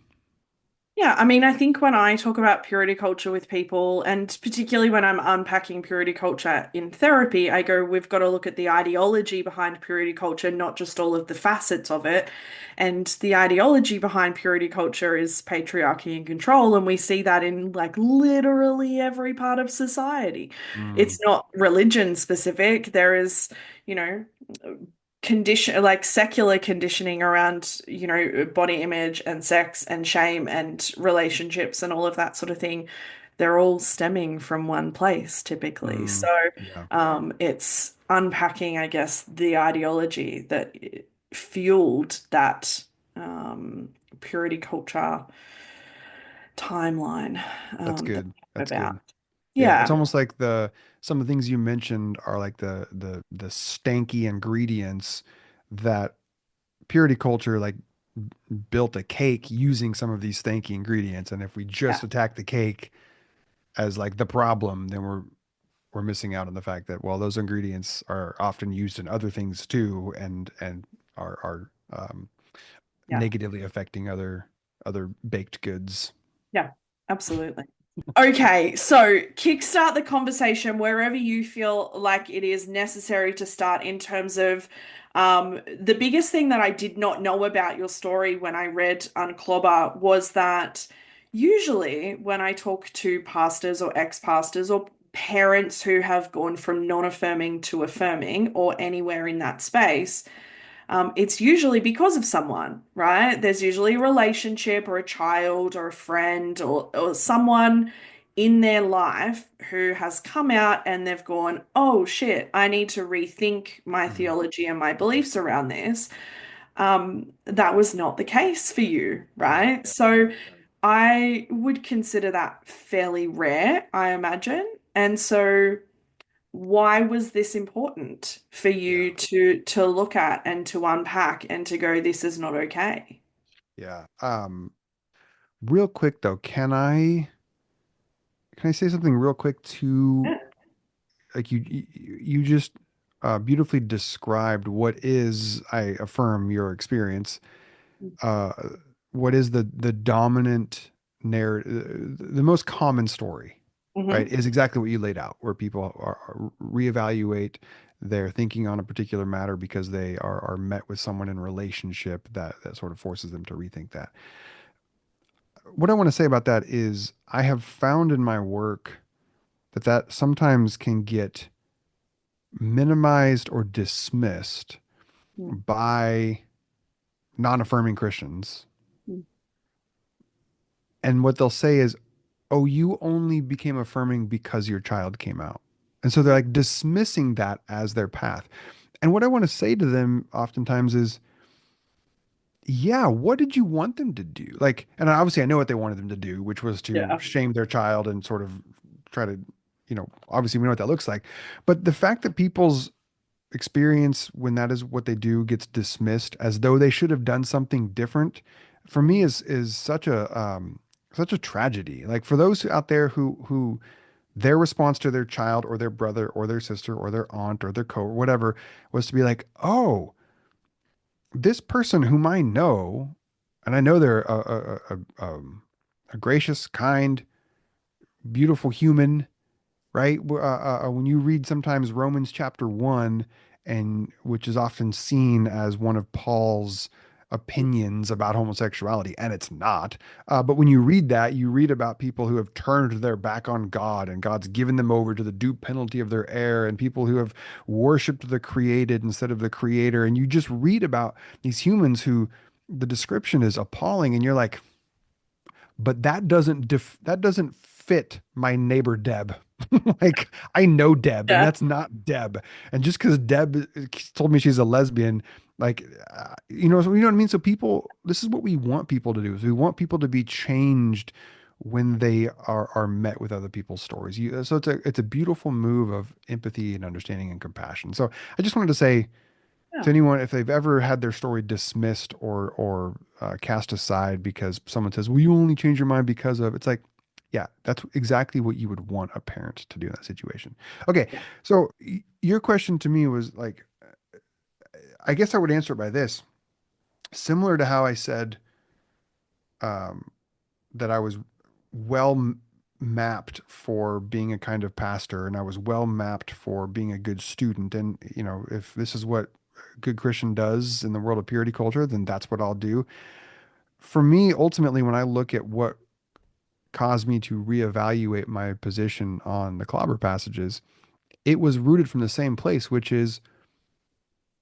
Yeah, I mean, I think when I talk about purity culture with people, and particularly when I'm unpacking purity culture in therapy, I go, we've got to look at the ideology behind purity culture, not just all of the facets of it. And the ideology behind purity culture is patriarchy and control. And we see that in like literally every part of society. Mm, It's not religion specific. There is, you know, condition like secular conditioning around body image and sex and shame and relationships and all of that sort of thing, they're all stemming from one place typically. So yeah, it's unpacking, I guess, the ideology that fueled that purity culture timeline. that's That good. That's about. good. Yeah, it's Yeah. almost like the some of the things you mentioned are like the stanky ingredients that purity culture like built a cake using some of these stanky ingredients. And if we just Yeah. attack the cake as like the problem, then we're missing out on the fact that well, those ingredients are often used in other things too, and are Yeah. negatively affecting other baked goods. Yeah. Absolutely. Okay, so kickstart the conversation wherever you feel like it is necessary to start in terms of the biggest thing that I did not know about your story when I read Unclobber was that usually when I talk to pastors or ex-pastors or parents who have gone from non-affirming to affirming or anywhere in that space, it's usually because of someone, right? There's usually a relationship or a child or a friend or someone in their life who has come out and they've gone, oh shit, I need to rethink my Mhm. theology and my beliefs around this. That was not the case for you, Right. right? So Right. I would consider that fairly rare, I imagine. And so why was this important for Yeah. you to look at and to unpack and to go, this is not okay? Yeah. Real quick though, can I say something real quick to Yeah. like you just beautifully described what is, I affirm your experience. Uh, what is the dominant narrative, the most common story, right? Mm-hmm. Is exactly what you laid out, where people reevaluate their thinking on a particular matter because they are met with someone in a relationship that sort of forces them to rethink that. What I want to say about that is I have found in my work that sometimes can get minimized or dismissed by non-affirming Christians. And what they'll say is, "Oh, you only became affirming because your child came out." And so they're like dismissing that as their path. And what I want to say to them oftentimes is, yeah, what did you want them to do? Like, and obviously I know what they wanted them to do, which was to Yeah. shame their child and sort of try to, obviously we know what that looks like. But the fact that people's experience when that is what they do gets dismissed as though they should have done something different, for me is such a tragedy. Like for those out there who their response to their child or their brother or their sister or their aunt or their co or whatever was to be like, oh, this person whom I know, and I know they're a gracious, kind, beautiful human, right? When you read sometimes Romans chapter 1, and which is often seen as one of Paul's opinions about homosexuality, and it's not. But when you read that, you read about people who have turned their back on God, and God's given them over to the due penalty of their error, and people who have worshiped the created instead of the creator. And you just read about these humans who the description is appalling, and you're like, but that doesn't fit my neighbor Deb. Like I know Deb, and Yeah. that's not Deb. And just because Deb told me she's a lesbian, like so you know what I mean. So people, this is what we want people to do. Is we want people to be changed when they are met with other people's stories. So it's a beautiful move of empathy and understanding and compassion. So I just wanted to say Yeah. to anyone, if they've ever had their story dismissed or cast aside because someone says, "Well, you only change your mind because of," it's like, yeah, that's exactly what you would want a parent to do in that situation. Okay, Yeah. so your question to me was like, I guess I would answer it by this, similar to how I said um, that I was well mapped for being a kind of pastor, and I was well mapped for being a good student. And if this is what a good Christian does in the world of purity culture, then that's what I'll do. For me, ultimately, when I look at what caused me to reevaluate my position on the clobber passages, it was rooted from the same place, which is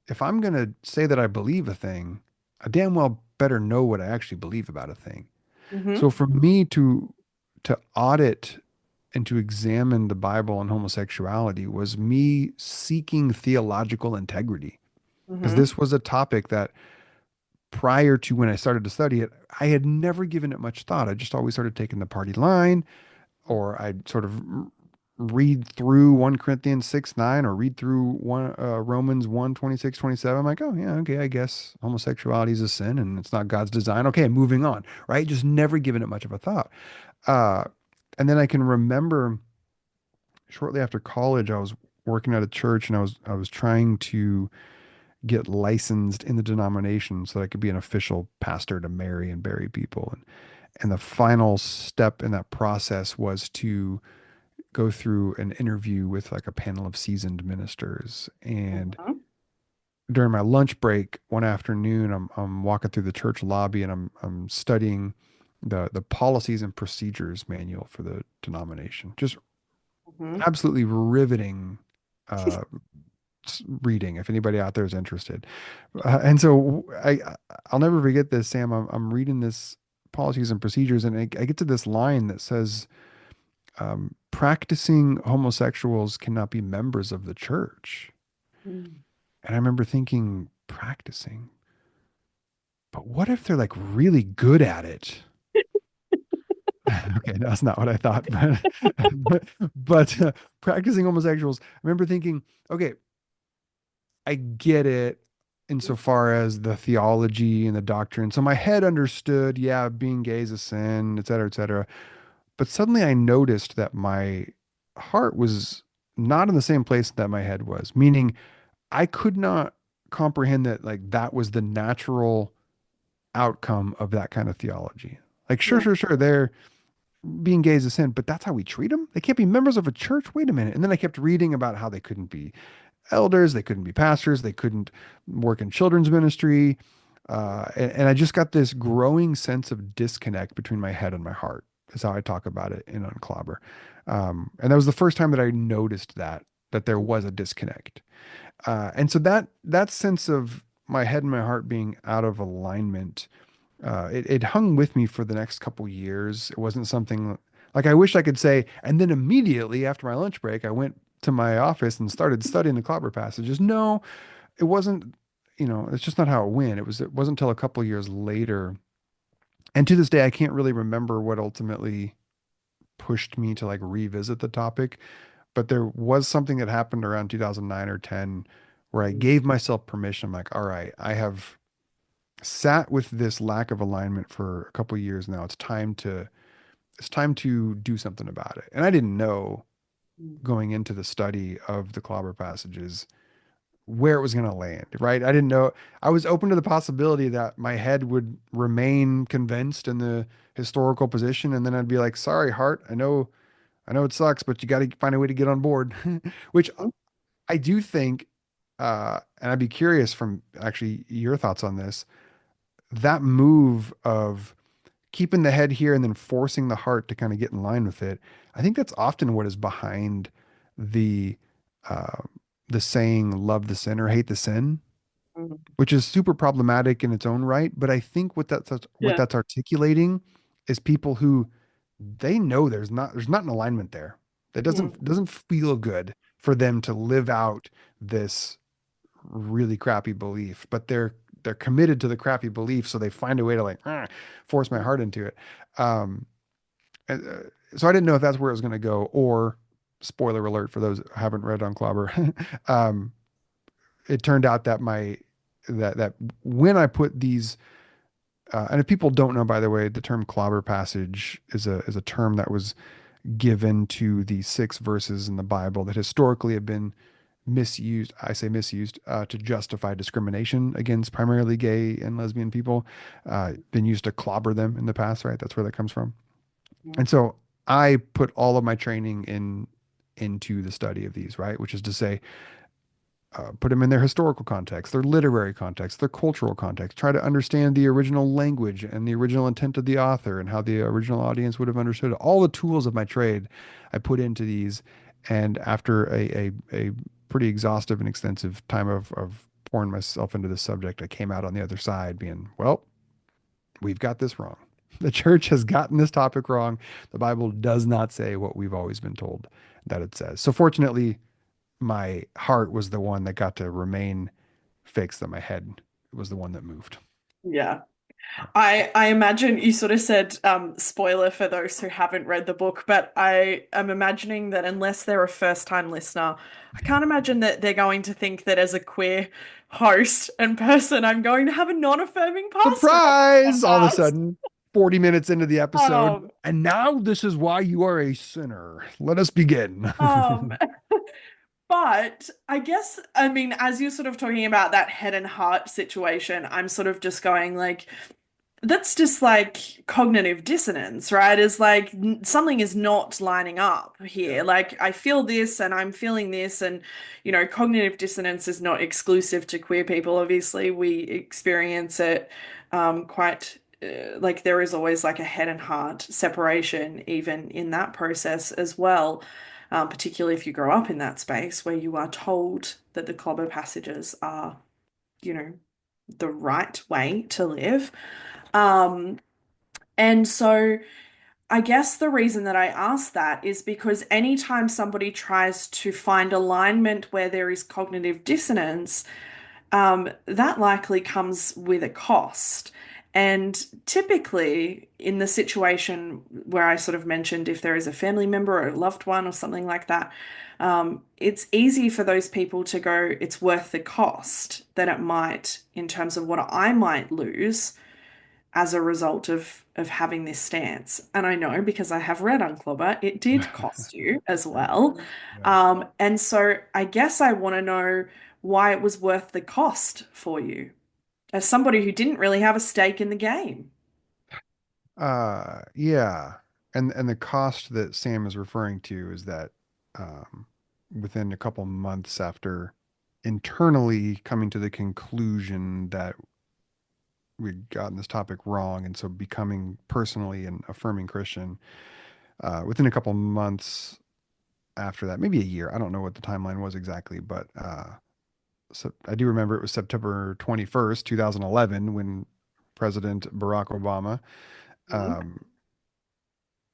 if I'm going to say that I believe a thing, I damn well better know what I actually believe about a thing. Mm-hmm. So for me to audit and to examine the Bible and homosexuality was me seeking theological integrity, because Mm-hmm. this was a topic that prior to when I started to study it, I had never given it much thought. I just always started taking the party line. or I'd sort of read through 1 Corinthians 6:9 or read through Romans 1:26-27. I'm like, oh yeah, okay, I guess homosexuality is a sin and it's not God's design. Okay, moving on, right? Just never given it much of a thought. Uh, and then I can remember shortly after college, I was working at a church and I was trying to get licensed in the denomination so that I could be an official pastor to marry and bury people. And the final step in that process was to go through an interview with like a panel of seasoned ministers. And Mhm. during my lunch break one afternoon, I'm walking through the church lobby and I'm studying the policies and procedures manual for the denomination. Just Mhm. absolutely riveting uh, reading if anybody out there is interested. And so I'll never forget this, Sam. I'm reading this policies and procedures, and I get to this line that says, practicing homosexuals cannot be members of the church. Mm. And I remember thinking, practicing, but what if they're like really good at it? Okay, that's not what I thought, but practicing homosexuals. I remember thinking, okay, I get it insofar as the theology and the doctrine. So my head understood, yeah, being gay is a sin, et cetera, et cetera. But suddenly I noticed that my heart was not in the same place that my head was, meaning I could not comprehend that like that was the natural outcome of that kind of theology. Like, sure, Yeah. sure, sure, they're being gay is a sin, but that's how we treat them. They can't be members of a church. Wait a minute. And then I kept reading about how they couldn't be elders, they couldn't be pastors, they couldn't work in children's ministry. And I just got this growing sense of disconnect between my head and my heart, is how I talk about it in Unclobber. And that was the first time that I noticed that there was a disconnect. And so that sense of my head and my heart being out of alignment, it hung with me for the next couple years. It wasn't something like I wish I could say, and then immediately after my lunch break, I went to my office and started studying the Clobber passages. No, it wasn't, it's just not how it went. It wasn't until a couple years later. And to this day, I can't really remember what ultimately pushed me to like revisit the topic, but there was something that happened around 2009 or 10 where I Mm. gave myself permission. I'm like, all right, I have sat with this lack of alignment for a couple years now. It's time to do something about it. And I didn't know Mm. going into the study of the Clobber passages where it was going to land, right? I didn't know. I was open to the possibility that my head would remain convinced in the historical position, and then I'd be like, "Sorry, heart, I know it sucks, but you got to find a way to get on board." Which I do think, and I'd be curious from actually your thoughts on this. That move of keeping the head here and then forcing the heart to kind of get in line with it. I think that's often what is behind the uh, the saying "love the sinner, hate the sin," Mhm. which is super problematic in its own right. But I think what Yeah. that's articulating is people who they know there's not an alignment there. That Mm. doesn't feel good for them to live out this really crappy belief, but they're committed to the crappy belief, so they find a way to like force my Mm. heart into it. Um, so I didn't know if that's where it was going to go, or spoiler alert for those who haven't read Unclobber. um, it turned out that that when I put these, and if people don't know, by the way, the term clobber passage is a term that was given to the 6 verses in the Bible that historically have been misused. I say misused to justify discrimination against primarily gay and lesbian people. Been used to clobber them in the past, right? That's where that comes from. Mm. And so I put all of my training into the study of these, right? Which is to say, put them in their historical context, their literary context, their cultural context. Try to understand the original language and the original intent of the author and how the original audience would have understood it. All the tools of my trade I put into these. And after a pretty exhaustive and extensive time of pouring myself into this subject, I came out on the other side being, well, we've got this wrong. The church has gotten this topic wrong. The Bible does not say what we've always been told that it says. So fortunately, my heart was the one that got to remain fixed, and my head was the one that moved. Yeah. I imagine you sort of said spoiler for those who haven't read the book, but I am imagining that unless they're a first-time listener, I can't imagine that they're going to think that as a queer host and person, I'm going to have a non-affirming pastor on the Surprise! All of a podcast. sudden, 40 minutes into the episode, Um, and now this is why you are a sinner. Let us begin. um, but I guess, I mean, as you're sort of talking about that head and heart situation, I'm sort of just going like, that's just like cognitive dissonance, right? Is like something is not lining up Yeah. here. Like I feel this and I'm feeling this, and cognitive dissonance is not exclusive to queer people. Obviously, we experience it quite like there is always like a head and heart separation, even in that process as well. Particularly if you grow up in that space where you are told that the clobber passages are, you know, the right way to live. Um, and so I guess the reason that I ask that is because anytime somebody tries to find alignment where there is cognitive dissonance, that likely comes with a cost. And typically, in the situation where I sort of mentioned, if there is a family member or a loved one or something like that, it's easy for those people to go, it's worth the cost that it might in terms of what I might lose as a result of having this stance. And I know because I have read Unclobber, it did cost you as well. Yeah. And so I guess I want to know why it was worth the cost for you as somebody who didn't really have a stake in the game. Yeah. And the cost that Sam is referring to is that um, within a couple months after internally coming to the conclusion that we'd gotten this topic wrong, and so becoming personally an affirming Christian, within a couple months after that, maybe a year, I don't know what the timeline was exactly, but so I do remember it was September 21st, 2011, when President Barack Obama Mhm. um,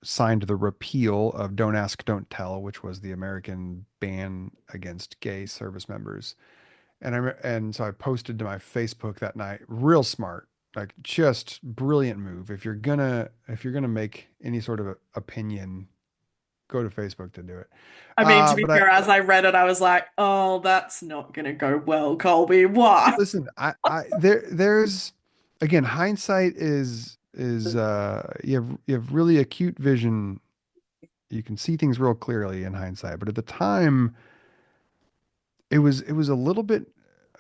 signed the repeal of Don't Ask, Don't Tell, which was the American ban against gay service members. And so I posted to my Facebook that night, real smart, like just brilliant move. If you're gonna make any sort of opinion, go to Facebook to do it. I mean, to be But I fair, as I read it, I was like, oh, that's not going to go well, Colby. Why? listen, there's again, hindsight is you have really acute vision. You can see things real clearly in hindsight, but at the time it was a little bit,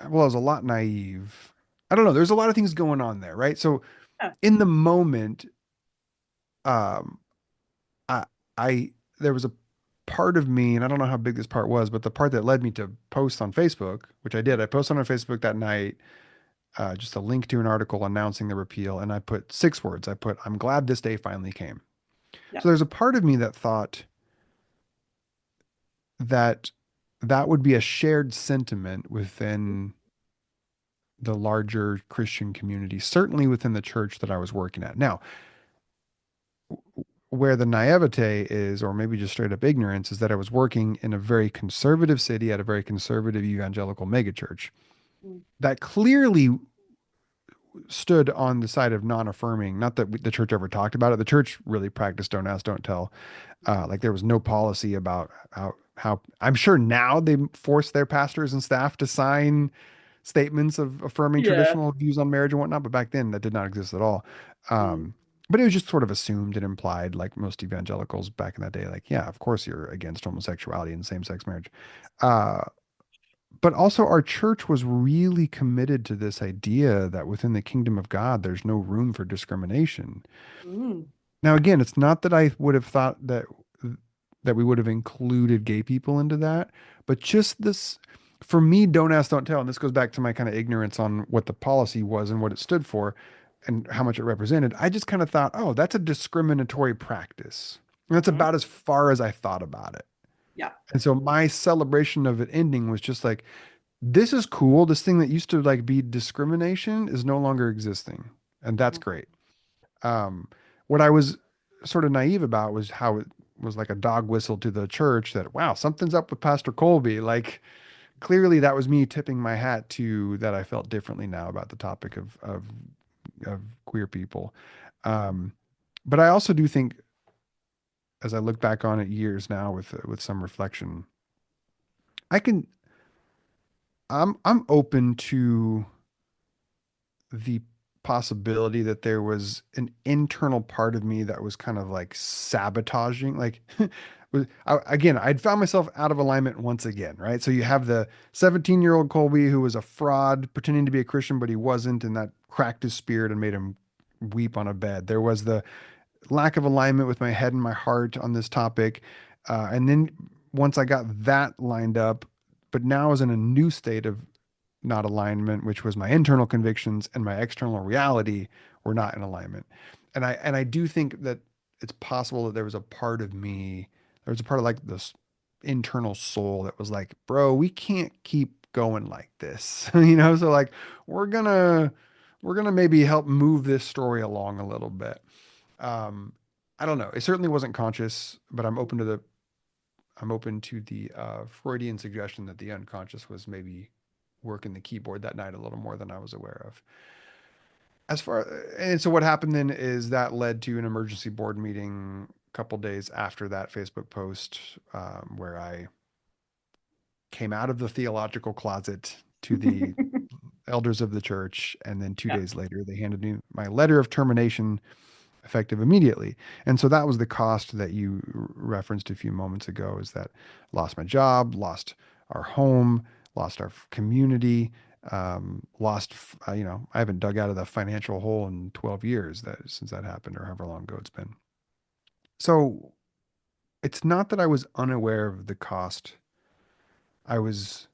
well, it was a lot naive. I don't know. There's a lot of things going on there, right? So Yeah. in the moment, um, I I there was a part of me, and I don't know how big this part was, but the part that led me to post on Facebook, which I did, I posted on Facebook that night, just a link to an article announcing the repeal, and I put 6 words. I put, "I'm glad this day finally came." Yeah. So there's a part of me that thought that that would be a shared sentiment within the larger Christian community, certainly within the church that I was working at. Now, where the naivete is, or maybe just straight up ignorance, is that I was working in a very conservative city at a very conservative evangelical megachurch Mm. that clearly stood on the side of non-affirming. Not that the church ever talked about it. The church really practiced don't ask, don't tell. Like there was no policy about how I'm sure now they force their pastors and staff to sign statements of affirming Yeah. traditional views on marriage and whatnot, but back then that did not exist at all. Mm. But it was just sort of assumed and implied, like most evangelicals back in that day, like, yeah, of course you're against homosexuality and same-sex marriage. Uh, but also our church was really committed to this idea that within the kingdom of God, there's no room for discrimination. Mm. Now, again, it's not that I would have thought that we would have included gay people into that, but just this, for me, don't ask, don't tell. And this goes back to my kind of ignorance on what the policy was and what it stood for and how much it represented. I just kind of thought, oh, that's a discriminatory practice. And that's Mhm. about as far as I thought about it. Yeah. And so my celebration of it ending was just like, this is cool. This thing that used to like be discrimination is no longer existing. And that's Mhm. great. Um, what I was sort of naive about was how it was like a dog whistle to the church that, wow, something's up with Pastor Colby. Like clearly that was me tipping my hat to that I felt differently now about the topic of of queer people. Um, but I also do think, as I look back on it years now with some reflection, I can I'm open to the possibility that there was an internal part of me that was kind of like sabotaging, like again, I'd found myself out of alignment once again, right? So you have the 17-year-old Colby who was a fraud pretending to be a Christian, but he wasn't, and that cracked his spirit and made him weep on a bed. There was the lack of alignment with my head and my heart on this topic. And then once I got that lined up, but now I was in a new state of not alignment, which was my internal convictions and my external reality were not in alignment. And I do think that it's possible that there was a part of me, there was a part of like this internal soul that was like, bro, we can't keep going like this. So like we're gonna we're gonna maybe help move this story along a little bit. Um, I don't know. It certainly wasn't conscious, but I'm open to the Freudian suggestion that the unconscious was maybe working the keyboard that night a little more than I was aware of. As far and so what happened then is that led to an emergency board meeting a couple days after that Facebook post, where I came out of the theological closet to the elders of the church, and then two Yeah. days later they handed me my letter of termination effective immediately. And so that was the cost that you referenced a few moments ago, is that lost my job, lost our home, lost our community, lost, I haven't dug out of the financial hole in 12 years since that happened, or however long ago it's been. So it's not that I was unaware of the cost. I was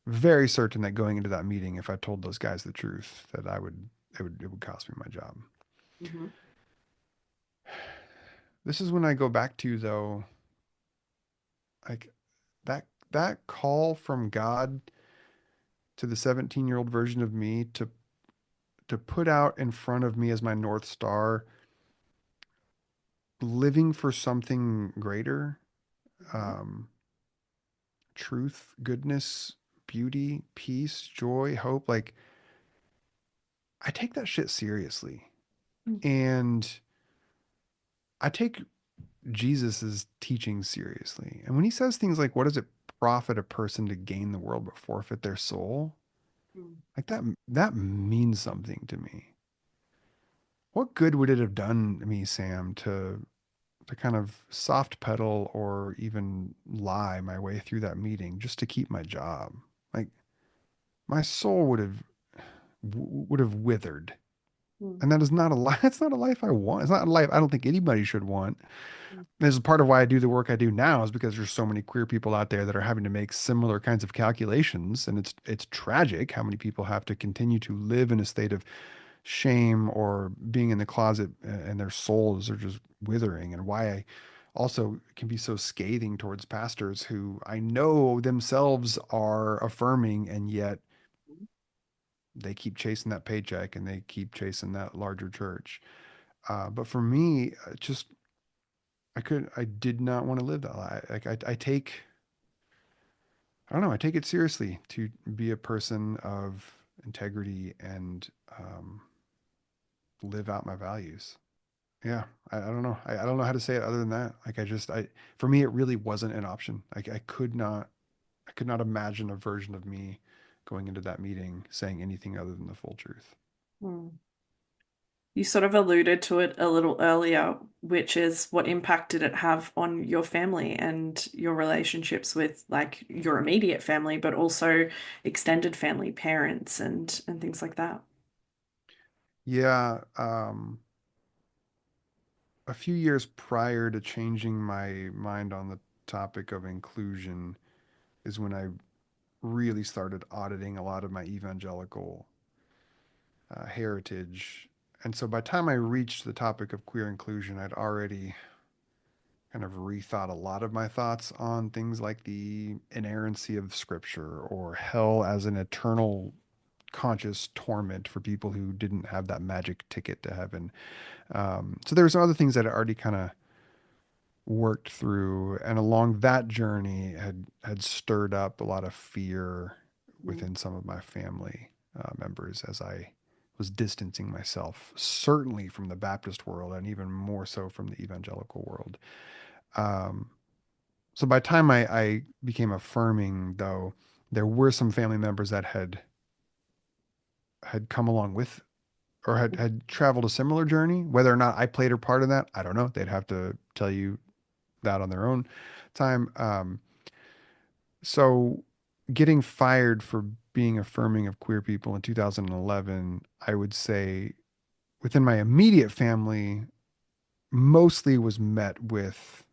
very certain that going into that meeting, if I told those guys the truth, that it would cost me my job. Mhm. This is when I go back to, though, like that call from God to the 17-year-old version of me to put out in front of me as my North Star, living for something greater, Mhm. um, truth, goodness, beauty, peace, joy, hope. Like I take that shit seriously. Mm. And I take Jesus's teaching seriously. And when he says things like, what does it profit a person to gain the world but forfeit their soul? Mm. Like that means something to me. What good would it have done me, Sam, to kind of soft pedal or even lie my way through that meeting just to keep my job? Like my soul would have withered. Mm. And that is not a life. That's not a life I want. It's not a life I don't think anybody should want. Mm. This is part of why I do the work I do now, is because there's so many queer people out there that are having to make similar kinds of calculations, and it's tragic how many people have to continue to live in a state of shame or being in the closet, and their souls are just withering, and why I also can be so scathing towards pastors who I know themselves are affirming, and yet they keep chasing that paycheck and they keep chasing that larger church. But for me, just I did not want to live that life. Like I don't know, I take it seriously to be a person of integrity and live out my values. Yeah, I don't know. I don't know how to say it other than that. Like for me, it really wasn't an option. Like I could not imagine a version of me going into that meeting saying anything other than the full truth. Mm. You sort of alluded to it a little earlier, which is what impact did it have on your family and your relationships with like your immediate family, but also extended family, parents and things like that. Yeah, a few years prior to changing my mind on the topic of inclusion is when I really started auditing a lot of my evangelical heritage. And so by the time I reached the topic of queer inclusion, I'd already kind of rethought a lot of my thoughts on things like the inerrancy of scripture or hell as an eternal conscious torment for people who didn't have that magic ticket to heaven. So there were some other things that I already kind of worked through, and along that journey had stirred up a lot of fear Mm. within some of my family members as I was distancing myself, certainly from the Baptist world and even more so from the evangelical world. Um, so by the time I became affirming, though, there were some family members that had come along with or had traveled a similar journey. Whether or not I played a part in that, I don't know. They'd have to tell you that on their own time. So getting fired for being affirming of queer people in 2011, I would say within my immediate family, mostly was met with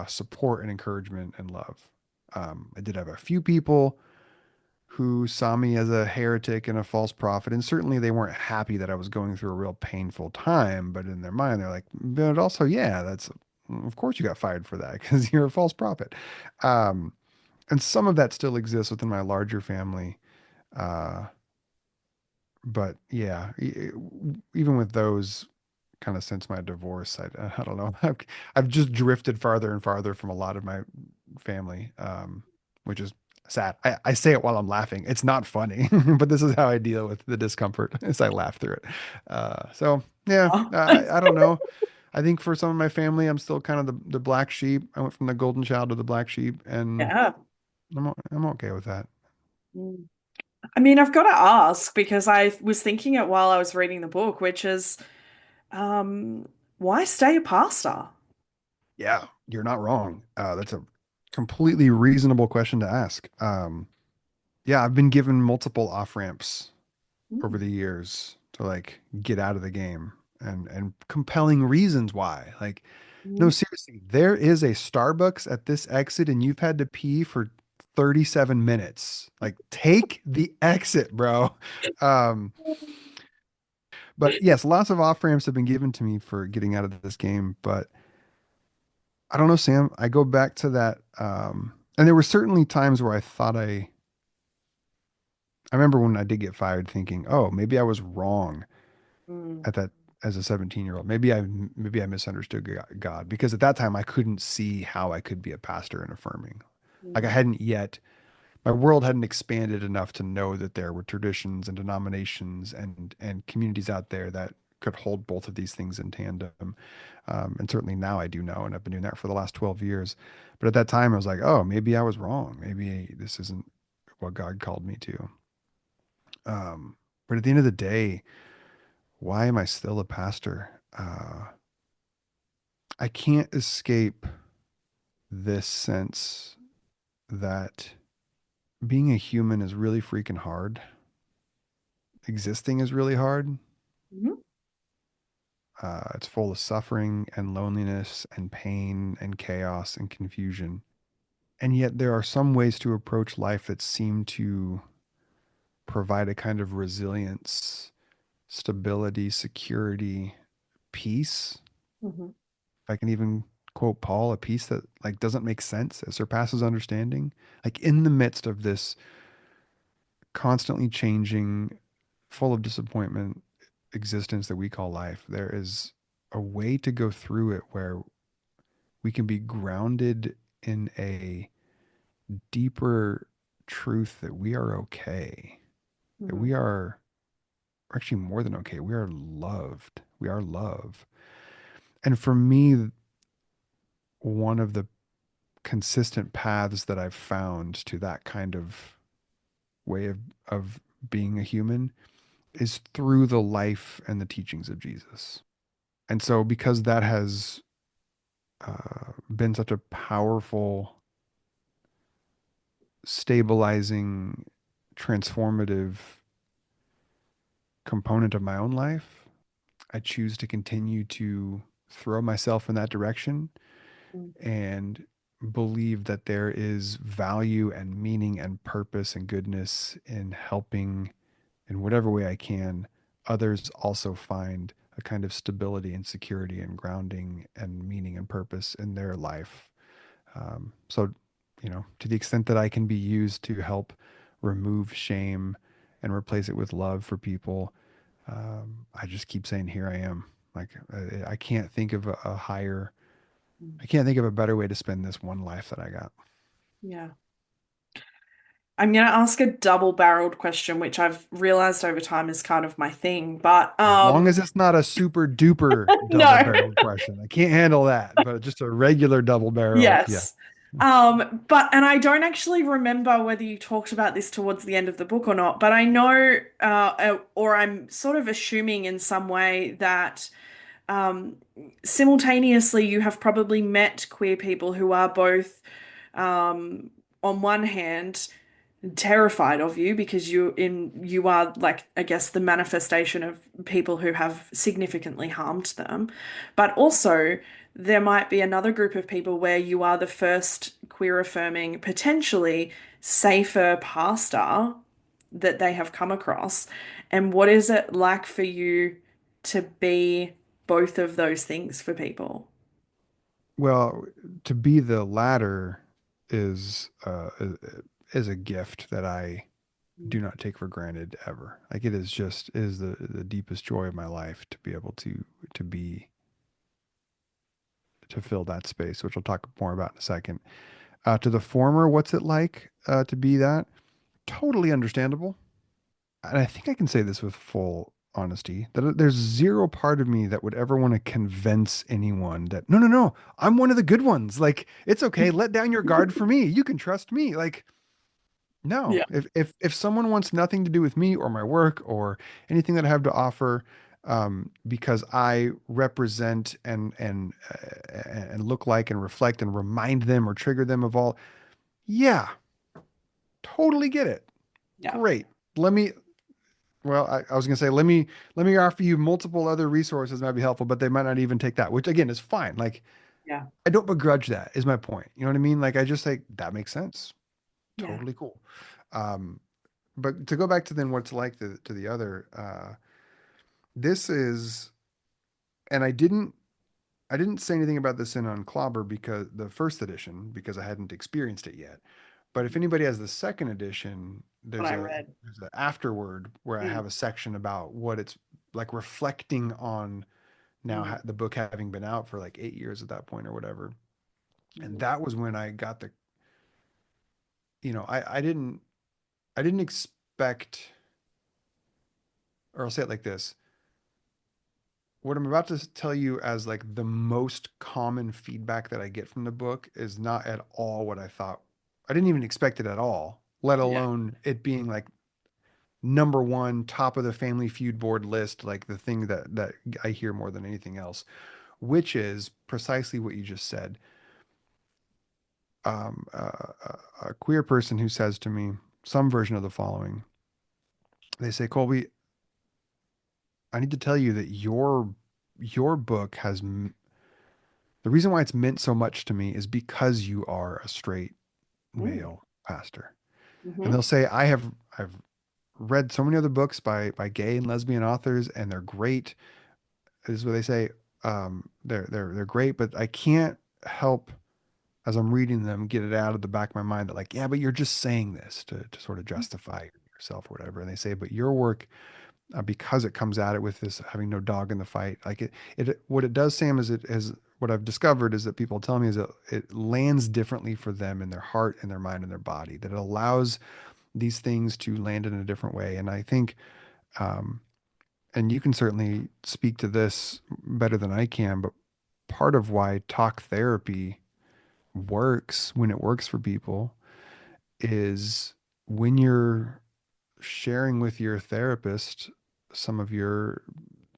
support and encouragement and love. I did have a few people who saw me as a heretic and a false prophet, and certainly they weren't happy that I was going through a real painful time. But in their mind, they're like, but also, yeah, that's of course you got fired for that because you're a false prophet. Um, and some of that still exists within my larger family. Uh, but yeah, even with those, kind of since my divorce, I don't know. I've just drifted farther and farther from a lot of my family, which is sad. I say it while I'm laughing. It's not funny, but this is how I deal with the discomfort as I laugh through it. So yeah, Oh, I don't know. I think for some of my family, I'm still kind of the black sheep. I went from the golden child to the black sheep, and yeah. I'm okay with that. Mm. I mean, I've got to ask because I was thinking it while I was reading the book, which is, um, why stay a pastor? Yeah, you're not wrong. That's a completely reasonable question to ask. Yeah, I've been given multiple off ramps over Mm. the years to like get out of the game and compelling reasons why. Like, no, Mm. seriously, there is a Starbucks at this exit and you've had to pee for 37 minutes. Like, take the exit, bro. Um, but yes, lots of off ramps have been given to me for getting out of this game, but I don't know, Sam. I go back to that. And there were certainly times where I remember when I did get fired thinking, oh, maybe I was wrong Mm. at that as a 17-year-old. Maybe I misunderstood God because at that time I couldn't see how I could be a pastor and affirming. Like I Mm. hadn't yet, my world hadn't expanded enough to know that there were traditions and denominations and communities out there that could hold both of these things in tandem. And certainly now I do know, and I've been doing that for the last 12 years. But at that time, I was like, oh, maybe I was wrong. Maybe this isn't what God called me to. Um, but at the end of the day, why am I still a pastor? I can't escape this sense that being a human is really freaking hard. Existing is really hard. Mhm. It's full of suffering and loneliness and pain and chaos and confusion. And yet, there are some ways to approach life that seem to provide a kind of resilience, stability, security, peace. Mhm. If I can even quote Paul, a peace that like doesn't make sense, it surpasses understanding. Like in the midst of this constantly changing, full of disappointment existence that we call life, there is a way to go through it where we can be grounded in a deeper truth that we are okay, that Mhm. we are actually more than okay. We are loved. We are love. And for me, one of the consistent paths that I've found to that kind of way of being a human is through the life and the teachings of Jesus. And so, because that has been such a powerful, stabilizing, transformative component of my own life, I choose to continue to throw myself in that direction Mm. and believe that there is value and meaning and purpose and goodness in helping in whatever way I can others also find a kind of stability and security and grounding and meaning and purpose in their life. So, to the extent that I can be used to help remove shame and replace it with love for people, I just keep saying, here I am. Like, I can't think of a higher, Mm. I can't think of a better way to spend this one life that I got. Yeah. I'm going to ask a double-barreled question, which I've realized over time is kind of my thing, but As long as it's not a super duper double no. barrel question. I can't handle that, but just a regular double barrel. Yeah. Yes. And I don't actually remember whether you talked about this towards the end of the book or not, but I know, or I'm sort of assuming in some way that um, simultaneously you have probably met queer people who are both, on one hand, terrified of you because you are like I guess the manifestation of people who have significantly harmed them. But also there might be another group of people where you are the first queer affirming, potentially safer pastor that they have come across. And what is it like for you to be both of those things for people? Well, to be the latter is is a gift that I do not take for granted ever. Like it is just is the deepest joy of my life to be able to be to fill that space, which we'll talk more about in a second. To the former, what's it like to be that? Totally understandable. And I think I can say this with full honesty that there's zero part of me that would ever want to convince anyone that no, no, no, I'm one of the good ones. Like it's okay. Let down your guard for me. You can trust me. Like no, Yeah. if someone wants nothing to do with me or my work or anything that I have to offer, because I represent and look like and reflect and remind them or trigger them of all, yeah, totally get it. Yeah. Great. Let me. Well, I was gonna say let me offer you multiple other resources that might be helpful, but they might not even take that, which again is fine. Like Yeah. I don't begrudge that. Is my point. You know what I mean? Like I just say that makes sense. Yeah. Totally cool. Um, but to go back to then what's like to the other, this is, and I didn't say anything about this in Unclobber because the first edition because I hadn't experienced it yet. But if anybody has the second edition, What I read. there's an afterward where I Mm, have a section about what it's like reflecting on now mm, the book having been out for like 8 years at that point or whatever. And mm, that was when I got the, I didn't expect, or I'll say it like this. What I'm about to tell you as like the most common feedback that I get from the book is not at all what I thought. I didn't even expect it at all, let yeah. alone it being like number one, top of the Family Feud board list, like the thing that I hear more than anything else, which is precisely what you just said. A queer person who says to me some version of the following. They say, Colby, I need to tell you that your book has the reason why it's meant so much to me is because you are a straight Mm, male pastor. And hmm they'll say, I've read so many other books by gay and lesbian authors, and they're great. This is what they say. They're great, but I can't help as I'm reading them get it out of the back of my mind that like, yeah, but you're just saying this to sort of justify yourself or whatever. And they say, but your work, because it comes at it with this having no dog in the fight, like it what it does, Sam, is it is what I've discovered is that people tell me is that it lands differently for them in their heart and their mind and their body, that it allows these things to land in a different way. And I think, um, and you can certainly speak to this better than I can, but part of why talk therapy works when it works for people is when you're sharing with your therapist some of your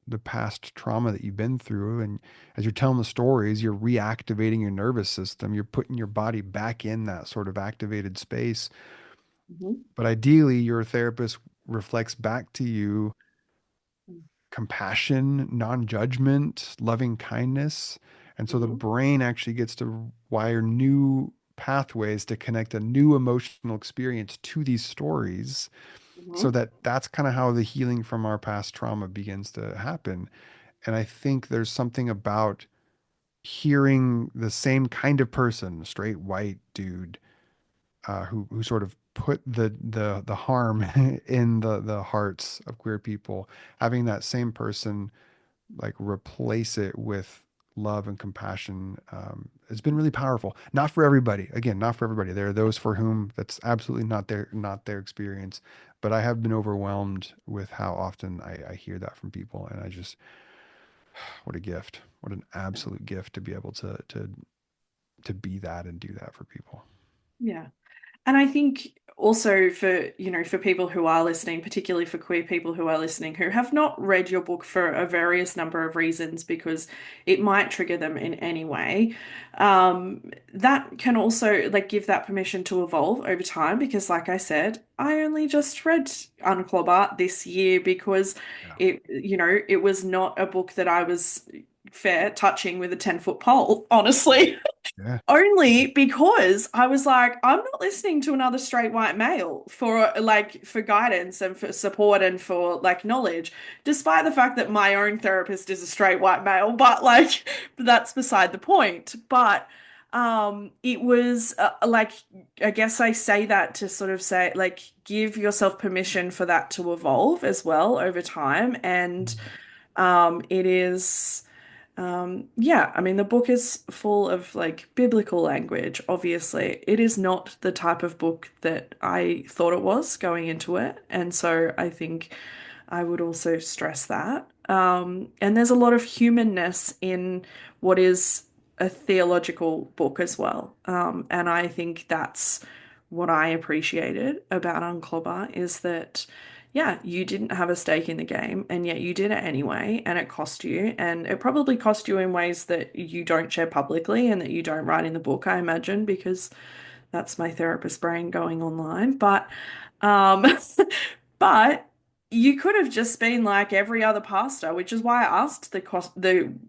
the past trauma that you've been through, and as you're telling the stories you're reactivating your nervous system, you're putting your body back in that sort of activated space. hmm But ideally your therapist reflects back to you compassion, non-judgment, loving kindness. And so the hmm brain actually gets to wire new pathways to connect a new emotional experience to these stories, so hmm that that's kind of how the healing from our past trauma begins to happen. And I think there's something about hearing the same kind of person, straight white dude, who sort of put the harm in the hearts of queer people, having that same person like replace it with love and compassion has been really powerful. Not for everybody. Again, not for everybody. There are those for whom that's absolutely not their experience. But I have been overwhelmed with how often I hear that from people, and I just, what a gift! What an absolute gift to be able to be that and do that for people. Yeah. And I think also for, for people who are listening, particularly for queer people who are listening, who have not read your book for a various number of reasons because it might trigger them in any way, that can also like give that permission to evolve over time because, like I said, I only just read Unclobber this year because Yeah. it was not a book that I was fair touching with a 10-foot pole, honestly. Yeah. Only because I was like, I'm not listening to another straight white male for guidance and for support and for like knowledge, despite the fact that my own therapist is a straight white male, but like that's beside the point. But it was like I guess I say that to sort of say like give yourself permission for that to evolve as well over time. And it is yeah, I mean, the book is full of like biblical language, obviously. It is not the type of book that I thought it was going into it. And so I think I would also stress that. And there's a lot of humanness in what is a theological book as well. And I think that's what I appreciated about Unclobber is that, yeah, you didn't have a stake in the game, and yet you did it anyway, and it cost you. And it probably cost you in ways that you don't share publicly and that you don't write in the book, I imagine, because that's my therapist brain going online. Um, but you could have just been like every other pastor, which is why I asked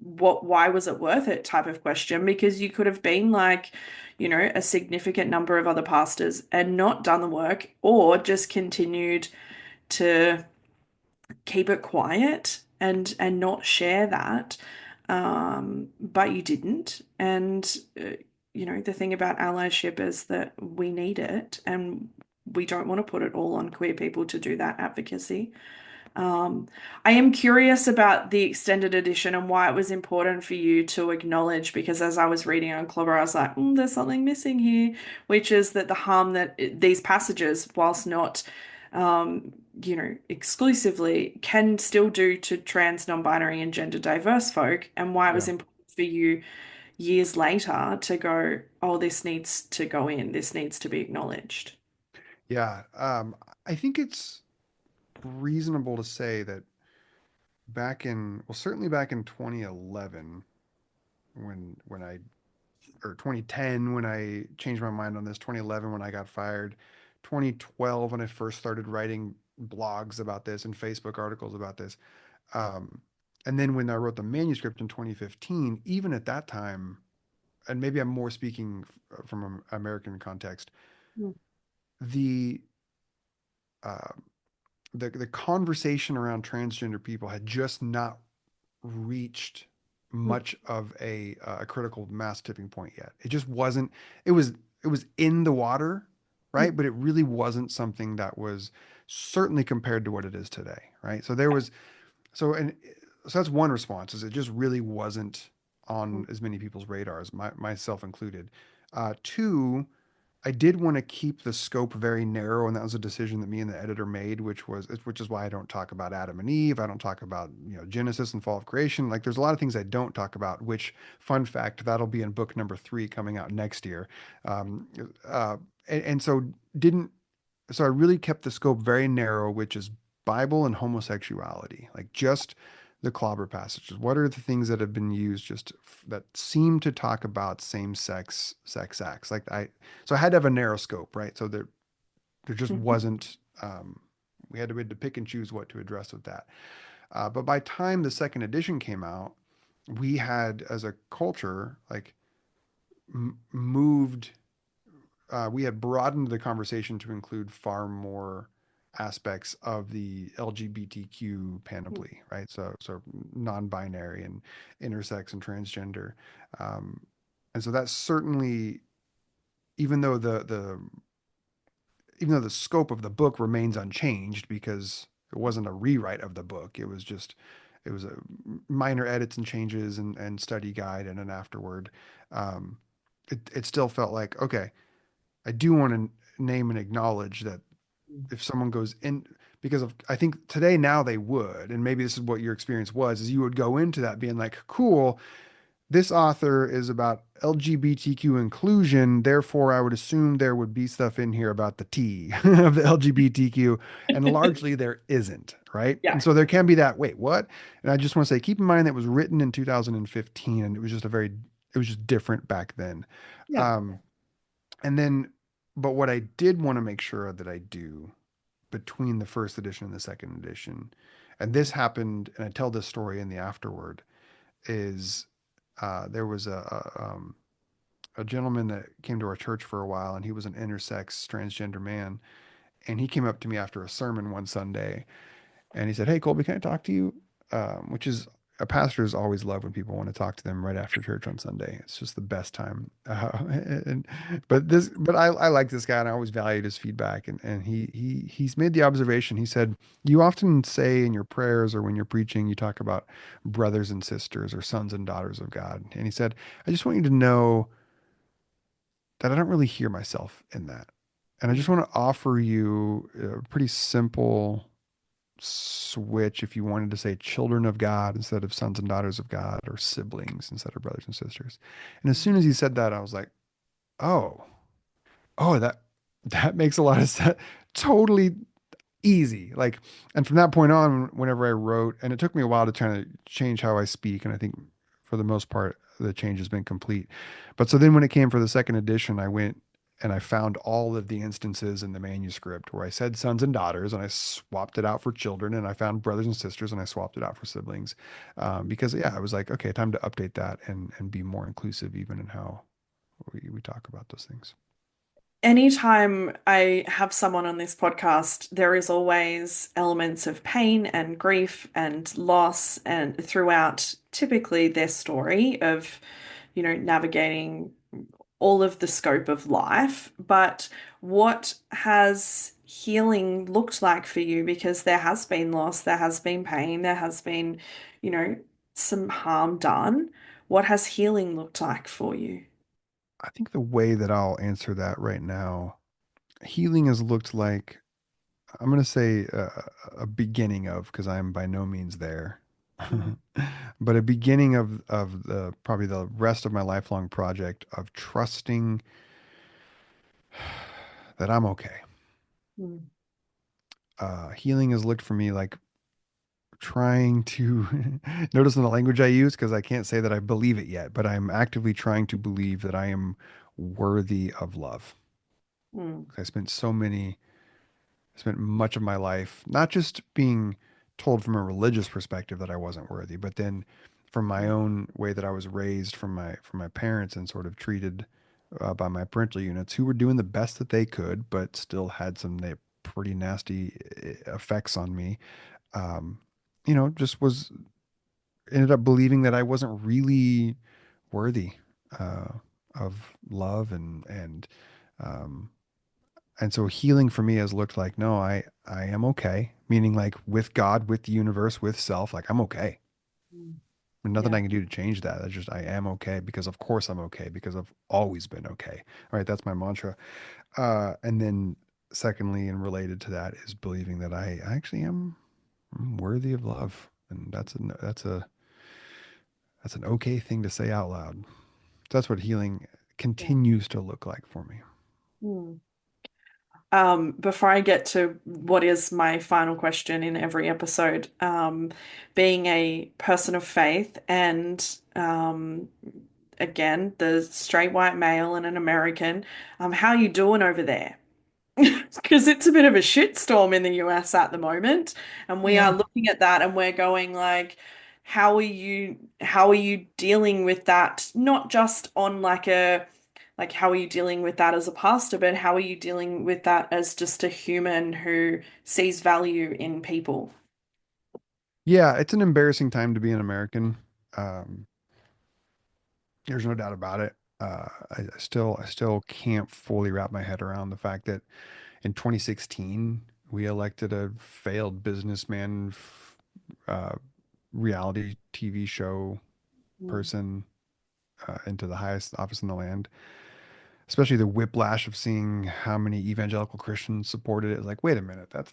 why was it worth it type of question, because you could have been like, a significant number of other pastors and not done the work or just continued to keep it quiet and not share that. But you didn't. And the thing about allyship is that we need it, and we don't want to put it all on queer people to do that advocacy. Um, I am curious about the extended edition and why it was important for you to acknowledge, because as I was reading on Clobber, I was like, there's something missing here, which is that the harm that these passages, whilst not, exclusively, can still do to trans, non-binary, and gender diverse folk, and why it was Yeah. important for you years later to go, oh, this needs to go in, this needs to be acknowledged. Yeah. I think it's reasonable to say that certainly back in 2011, when I or 2010 when I changed my mind on this, 2011 when I got fired, 2012 when I first started writing blogs about this and Facebook articles about this. Um, and then when I wrote the manuscript in 2015, even at that time, and maybe I'm more speaking from an American context, Mm, the uh, the conversation around transgender people had just not reached mm, much of a critical mass tipping point yet. It just wasn't. It was in the water, mm, right? But it really wasn't something that was certainly compared to what it is today, right? So there was and so that's one response is it just really wasn't on mm, as many people's radars, myself included. Two, I did want to keep the scope very narrow, and that was a decision that me and the editor made, which is why I don't talk about Adam and Eve. I don't talk about Genesis and fall of creation. Like there's a lot of things I don't talk about. Which, fun fact, that'll be in book number 3 coming out next year. Um, uh, and so didn't so I really kept the scope very narrow, which is Bible and homosexuality, like just the clobber passages. What are the things that have been used that seem to talk about sex acts? So I had to have a narrow scope, right? So there just mhm, wasn't. We had to pick and choose what to address with that. But by time the second edition came out, we had, as a culture, like moved we had broadened the conversation to include far more aspects of the LGBTQ mm, panoply, right? So non-binary and intersex and transgender, um, and so that's certainly even though the scope of the book remains unchanged because it wasn't a rewrite of the book, it was just it was a minor edits and changes and study guide and an afterword. Um, it still felt like, okay, I do want to name and acknowledge that if someone goes in, because of, I think today now they would, and maybe this is what your experience was, is you would go into that being like, cool, this author is about LGBTQ inclusion, therefore I would assume there would be stuff in here about the T of the LGBTQ, and largely there isn't, right? Yeah. And so there can be that, wait, what? And I just want to say, keep in mind that it was written in 2015, and it was just it was just different back then. Yeah. Um, and then, but what I did want to make sure that I do between the first edition and the second edition, and this happened, and I tell this story in the afterword, is there was a gentleman that came to our church for a while, and he was an intersex transgender man. And he came up to me after a sermon one Sunday, and he said, "Hey, Colby, can I talk to you?" Which is a pastors always love when people want to talk to them right after church on Sunday. It's just the best time. And, but I like this guy, and I always valued his feedback. And he's made the observation. He said, "You often say in your prayers or when you're preaching, you talk about brothers and sisters or sons and daughters of God." And he said, "I just want you to know that I don't really hear myself in that, and I just want to offer you a pretty simple." Switch if you wanted to say children of God instead of sons and daughters of God or siblings instead of brothers and sisters. And as soon as he said that, I was like, oh, oh, that makes a lot of sense. Totally easy. Like, and from that point on, whenever I wrote, and it took me a while to try to change how I speak, and I think for the most part, the change has been complete. But so then when it came for the second edition, I went and I found all of the instances in the manuscript where I said sons and daughters, and I swapped it out for children, and I found brothers and sisters, and I swapped it out for siblings, because yeah, I was like, okay, time to update that and be more inclusive even in how we talk about those things. Anytime I have someone on this podcast, there is always elements of pain and grief and loss and throughout typically their story of, navigating all of the scope of life. But what has healing looked like for you? Because there has been loss, there has been pain, there has been, you know, some harm done. What has healing looked like for you? I think the way that I'll answer that right now, healing has looked like, I'm going to say a beginning of, because I'm by no means there, Mm, but a beginning of the probably the rest of my lifelong project of trusting that I'm okay. mm, Healing has looked for me like trying to notice in the language I use, because I can't say that I believe it yet, but I'm actively trying to believe that I am worthy of love. mm, I spent much of my life not just being told from a religious perspective that I wasn't worthy, but then from my mm, own way that I was raised from my parents and sort of treated by my parental units who were doing the best that they could, but still had some pretty nasty effects on me. Um, just was ended up believing that I wasn't really worthy uh, of love um, and so healing for me has looked like, no, I am okay, meaning like with God, with the universe, with self, like I'm okay. mm. And nothing I Yeah. can do to change that. That's just I am okay because of course I'm okay because I've always been okay. All right, that's my mantra. And then secondly, and related to that, is believing that I actually am worthy of love, and that's an okay thing to say out loud. So that's what healing Yeah. continues to look like for me. Mm. Before I get to what is my final question in every episode, being a person of faith and again, the straight white male and an American, how are you doing over there? Because it's a bit of a shitstorm in the US at the moment, and we are Yeah. looking at that and we're going like, how are you dealing with that? Not just on like how are you dealing with that as a pastor, but how are you dealing with that as just a human who sees value in people? Yeah, it's an embarrassing time to be an American. Um, there's no doubt about it. I still can't fully wrap my head around the fact that in 2016 we elected a failed businessman, reality TV show Mm. person into the highest office in the land. Especially the whiplash of seeing how many evangelical Christians supported it. Like, wait a minute, that's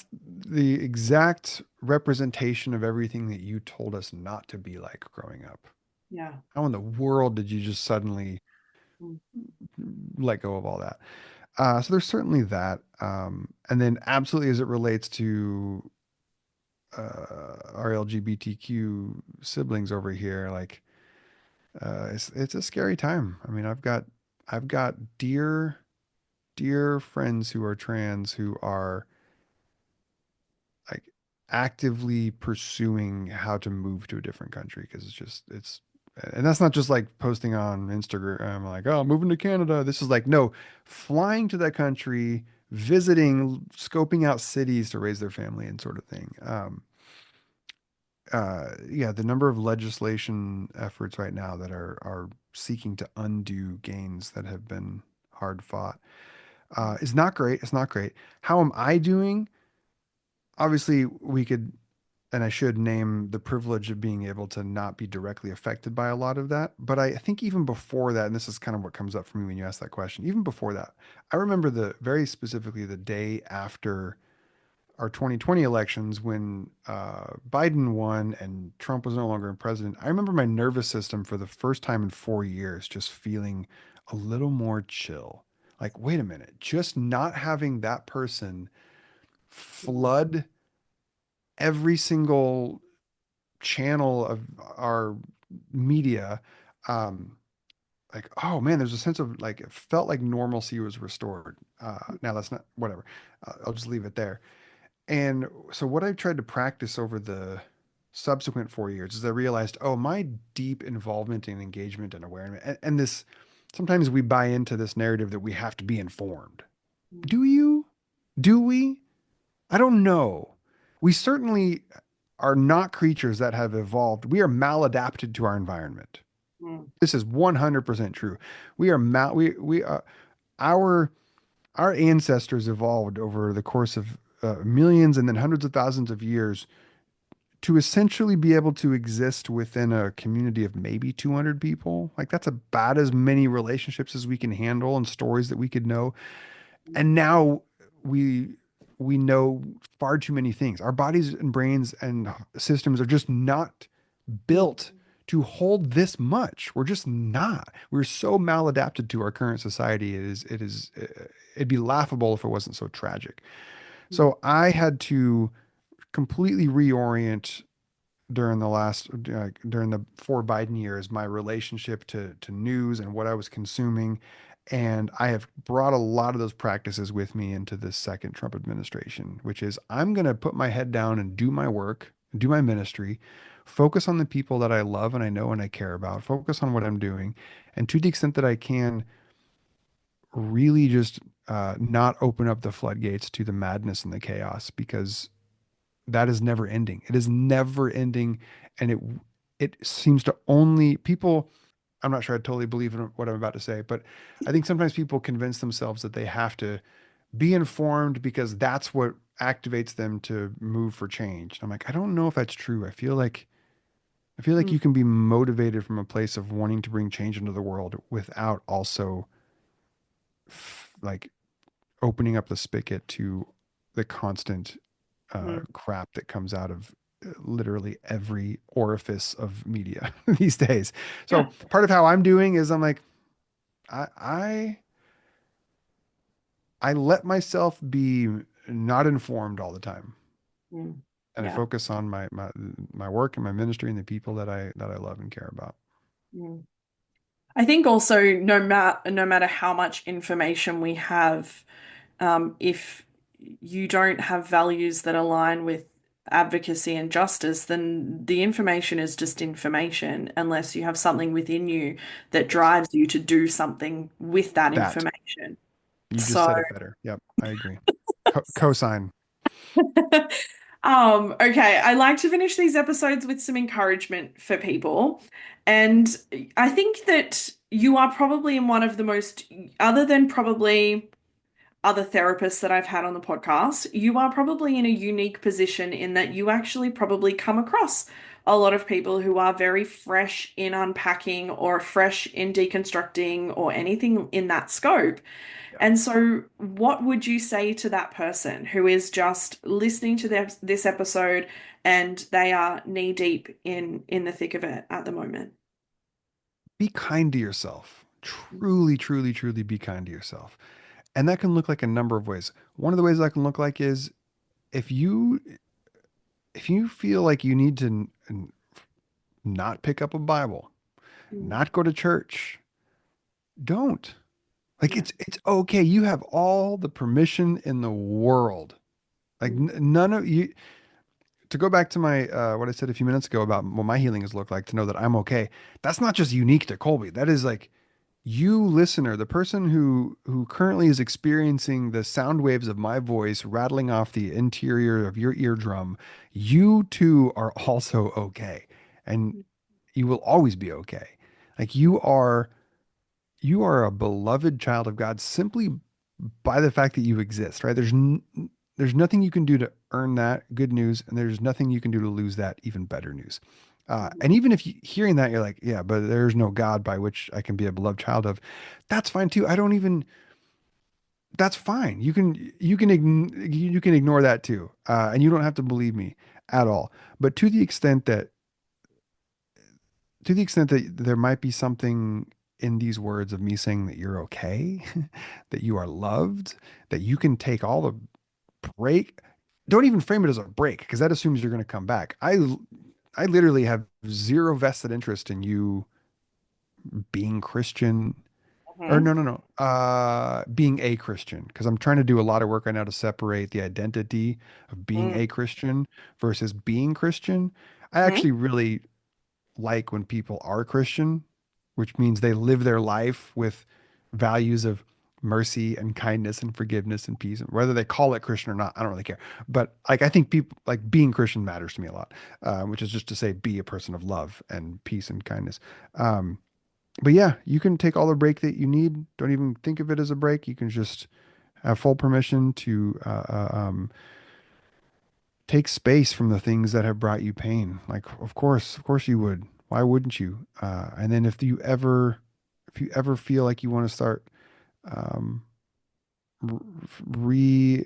the exact representation of everything that you told us not to be like growing up. Yeah. How in the world did you just suddenly Mm. let go of all that? So there's certainly that. And then absolutely as it relates to our LGBTQ siblings over here, like it's a scary time. I mean, I've got dear friends who are trans who are like actively pursuing how to move to a different country because it's and that's not just like posting on Instagram like, oh, I'm moving to Canada. This is like, no, flying to that country, visiting, scoping out cities to raise their family and sort of thing. Yeah, the number of legislation efforts right now that are seeking to undo gains that have been hard fought is not great. It's not great. How am I doing? Obviously, we could and I should name the privilege of being able to not be directly affected by a lot of that. But I think even before that, and this is kind of what comes up for me when you ask that question, even before that, I remember the very specifically the day after our 2020 elections when Biden won and Trump was no longer president. I remember my nervous system for the first time in 4 years just feeling a little more chill. Like, wait a minute, just not having that person Mm. flood every single channel of our media, um, like, oh man, there's a sense of like, it felt like normalcy was restored. Now that's not, whatever. I'll just leave it there. And so what I've tried to practice over the subsequent 4 years is I realized, oh, my deep involvement and engagement and awareness, and this, sometimes we buy into this narrative that we have to be informed. Mm. Do you? Do we? I don't know. We certainly are not creatures that have evolved. We are maladapted to our environment. Mm. This is 100% true. We are our our ancestors evolved over the course of millions and then hundreds of thousands of years to essentially be able to exist within a community of maybe 200 people. Like that's about as many relationships as we can handle and stories that we could know. Mm. And now we we know far too many things. Our bodies and brains and systems are just not Mm. built to hold this much. We're just not. We're so maladapted to our current society. It'd be laughable if it wasn't so tragic. Mm. So I had to completely reorient during the 4 Biden years, my relationship to news and what I was consuming. And I have brought a lot of those practices with me into this second Trump administration, which is I'm going to put my head down and do my work, do my ministry, focus on the people that I love and I know and I care about, focus on what I'm doing. And to the extent that I can, really just not open up the floodgates to the madness and the chaos because that is never ending. It is never ending, and it seems to only people. I'm not sure I totally believe in what I'm about to say, but I think sometimes people convince themselves that they have to be informed because that's what activates them to move for change. And I'm like, I don't know if that's true. I feel like Mm. you can be motivated from a place of wanting to bring change into the world without also like opening up the spigot to the constant Mm. crap that comes out of literally every orifice of media these days. So Yeah. part of how I'm doing is I'm like, I I I let myself be not informed all the time. Mm. And I Yeah. focus on my work and my ministry and the people that I love and care about. Mm. I think also no matter how much information we have, if you don't have values that align with advocacy and justice, then the information is just information unless you have something within you that Yes. drives you to do something with that That information. you just So said it better. Yep, I agree. Cosign. Okay, I like to finish these episodes with some encouragement for people. And I think that you are probably in one of the most, other than probably other therapists that I've had on the podcast, you are probably in a unique position in that you actually probably come across a lot of people who are very fresh in unpacking or fresh in deconstructing or anything in that scope. Yeah. And so, what would you say to that person who is just listening to this episode and they are knee deep in the thick of it at the moment? Be kind to yourself. Truly, truly, truly be kind to yourself. And that can look like a number of ways. One of the ways that can look like is if you if you feel like you need to not pick up a Bible, Mm. not go to church, don't. Like Yeah. it's okay. You have all the permission in the world. Like Mm. none of you to go back to my what I said a few minutes ago about what my healing has looked like to know that I'm okay. That's not just unique to Colby. That is like you listener, the person who currently is experiencing the sound waves of my voice rattling off the interior of your eardrum, you too are also okay. And you will always be okay. Like you are a beloved child of God simply by the fact that you exist, right? There's nothing you can do to earn that good news, and there's nothing you can do to lose that even better news. And even if you hearing that, you're like, yeah, but there's no God by which I can be a beloved child of. That's fine too. I don't even. That's fine. You can ignore that too, and you don't have to believe me at all. But to the extent that there might be something in these words of me saying that you're okay, that you are loved, that you can take all the break. Don't even frame it as a break because that assumes you're going to come back. I literally have zero vested interest in you being Christian or Mhm. no, being a Christian because I'm trying to do a lot of work right now to separate the identity of being Mm. a Christian versus being Christian. I Mhm. actually really like when people are Christian, which means they live their life with values of mercy and kindness and forgiveness and peace. And whether they call it Christian or not, I don't really care. But like, I think people like being Christian matters to me a lot, which is just to say, be a person of love and peace and kindness. Um, but yeah, you can take all the break that you need. Don't even think of it as a break. You can just have full permission to take space from the things that have brought you pain. Like, of course you would. Why wouldn't you? And then if you ever feel like you want to start um, re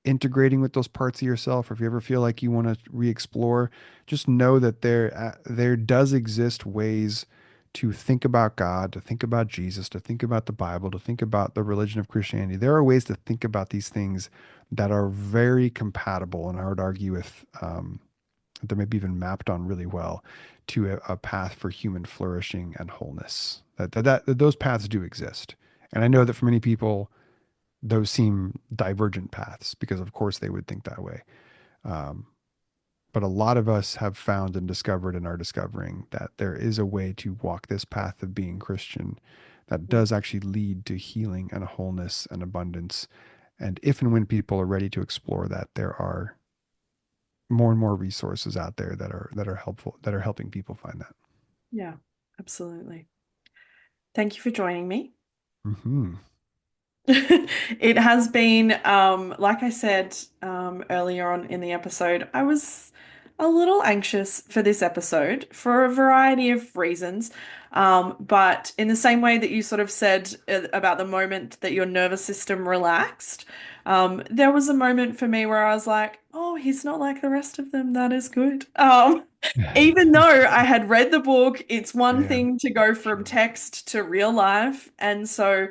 integrating with those parts of yourself, or if you ever feel like you want to re-explore, just know that there does exist ways to think about God, to think about Jesus, to think about the Bible, to think about the religion of Christianity. There are ways to think about these things that are very compatible, and I would argue with they're maybe even mapped on really well to a path for human flourishing and wholeness. That those paths do exist, and I know that for many people those seem divergent paths because of course they would think that way. Um, but a lot of us have found and discovered and are discovering that there is a way to walk this path of being Christian that does actually lead to healing and wholeness and abundance. And if and when people are ready to explore that, there are more and more resources out there that are helpful, that are helping people find that. Yeah, absolutely. Thank you for joining me. Hmm. It has been, like I said earlier on in the episode, I was a little anxious for this episode for a variety of reasons. But in the same way that you sort of said about the moment that your nervous system relaxed, there was a moment for me where I was like, oh, he's not like the rest of them. That is good. Even though I had read the book, it's one Yeah, thing to go from sure. text to real life. And so.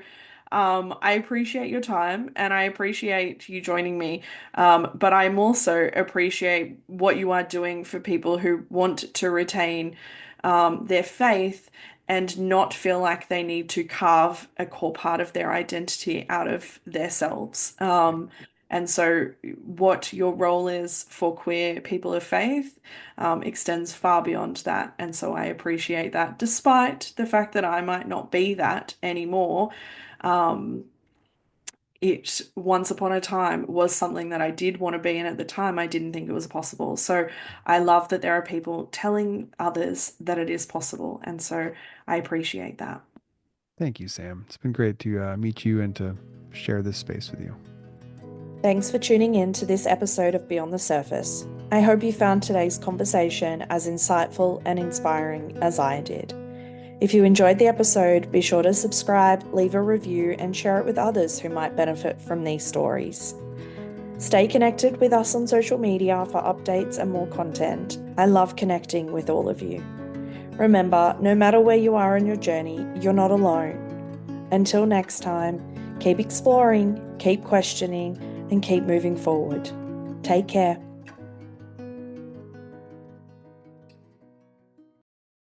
I appreciate your time and I appreciate you joining me. But I'm also appreciate what you are doing for people who want to retain their faith and not feel like they need to carve a core part of their identity out of themselves. And so, what your role is for queer people of faith extends far beyond that. And so, I appreciate that, despite the fact that I might not be that anymore. Um, it once upon a time was something that I did want to be, and at the time I didn't think it was possible. So I love that there are people telling others that it is possible, and so I appreciate that. Thank you, Sam. It's been great to meet you and to share this space with you. Thanks for tuning in to this episode of Beyond the Surface. I hope you found today's conversation as insightful and inspiring as I did. If you enjoyed the episode, be sure to subscribe, leave a review, and share it with others who might benefit from these stories. Stay connected with us on social media for updates and more content. I love connecting with all of you. Remember, no matter where you are in your journey, you're not alone. Until next time, keep exploring, keep questioning, and keep moving forward. Take care.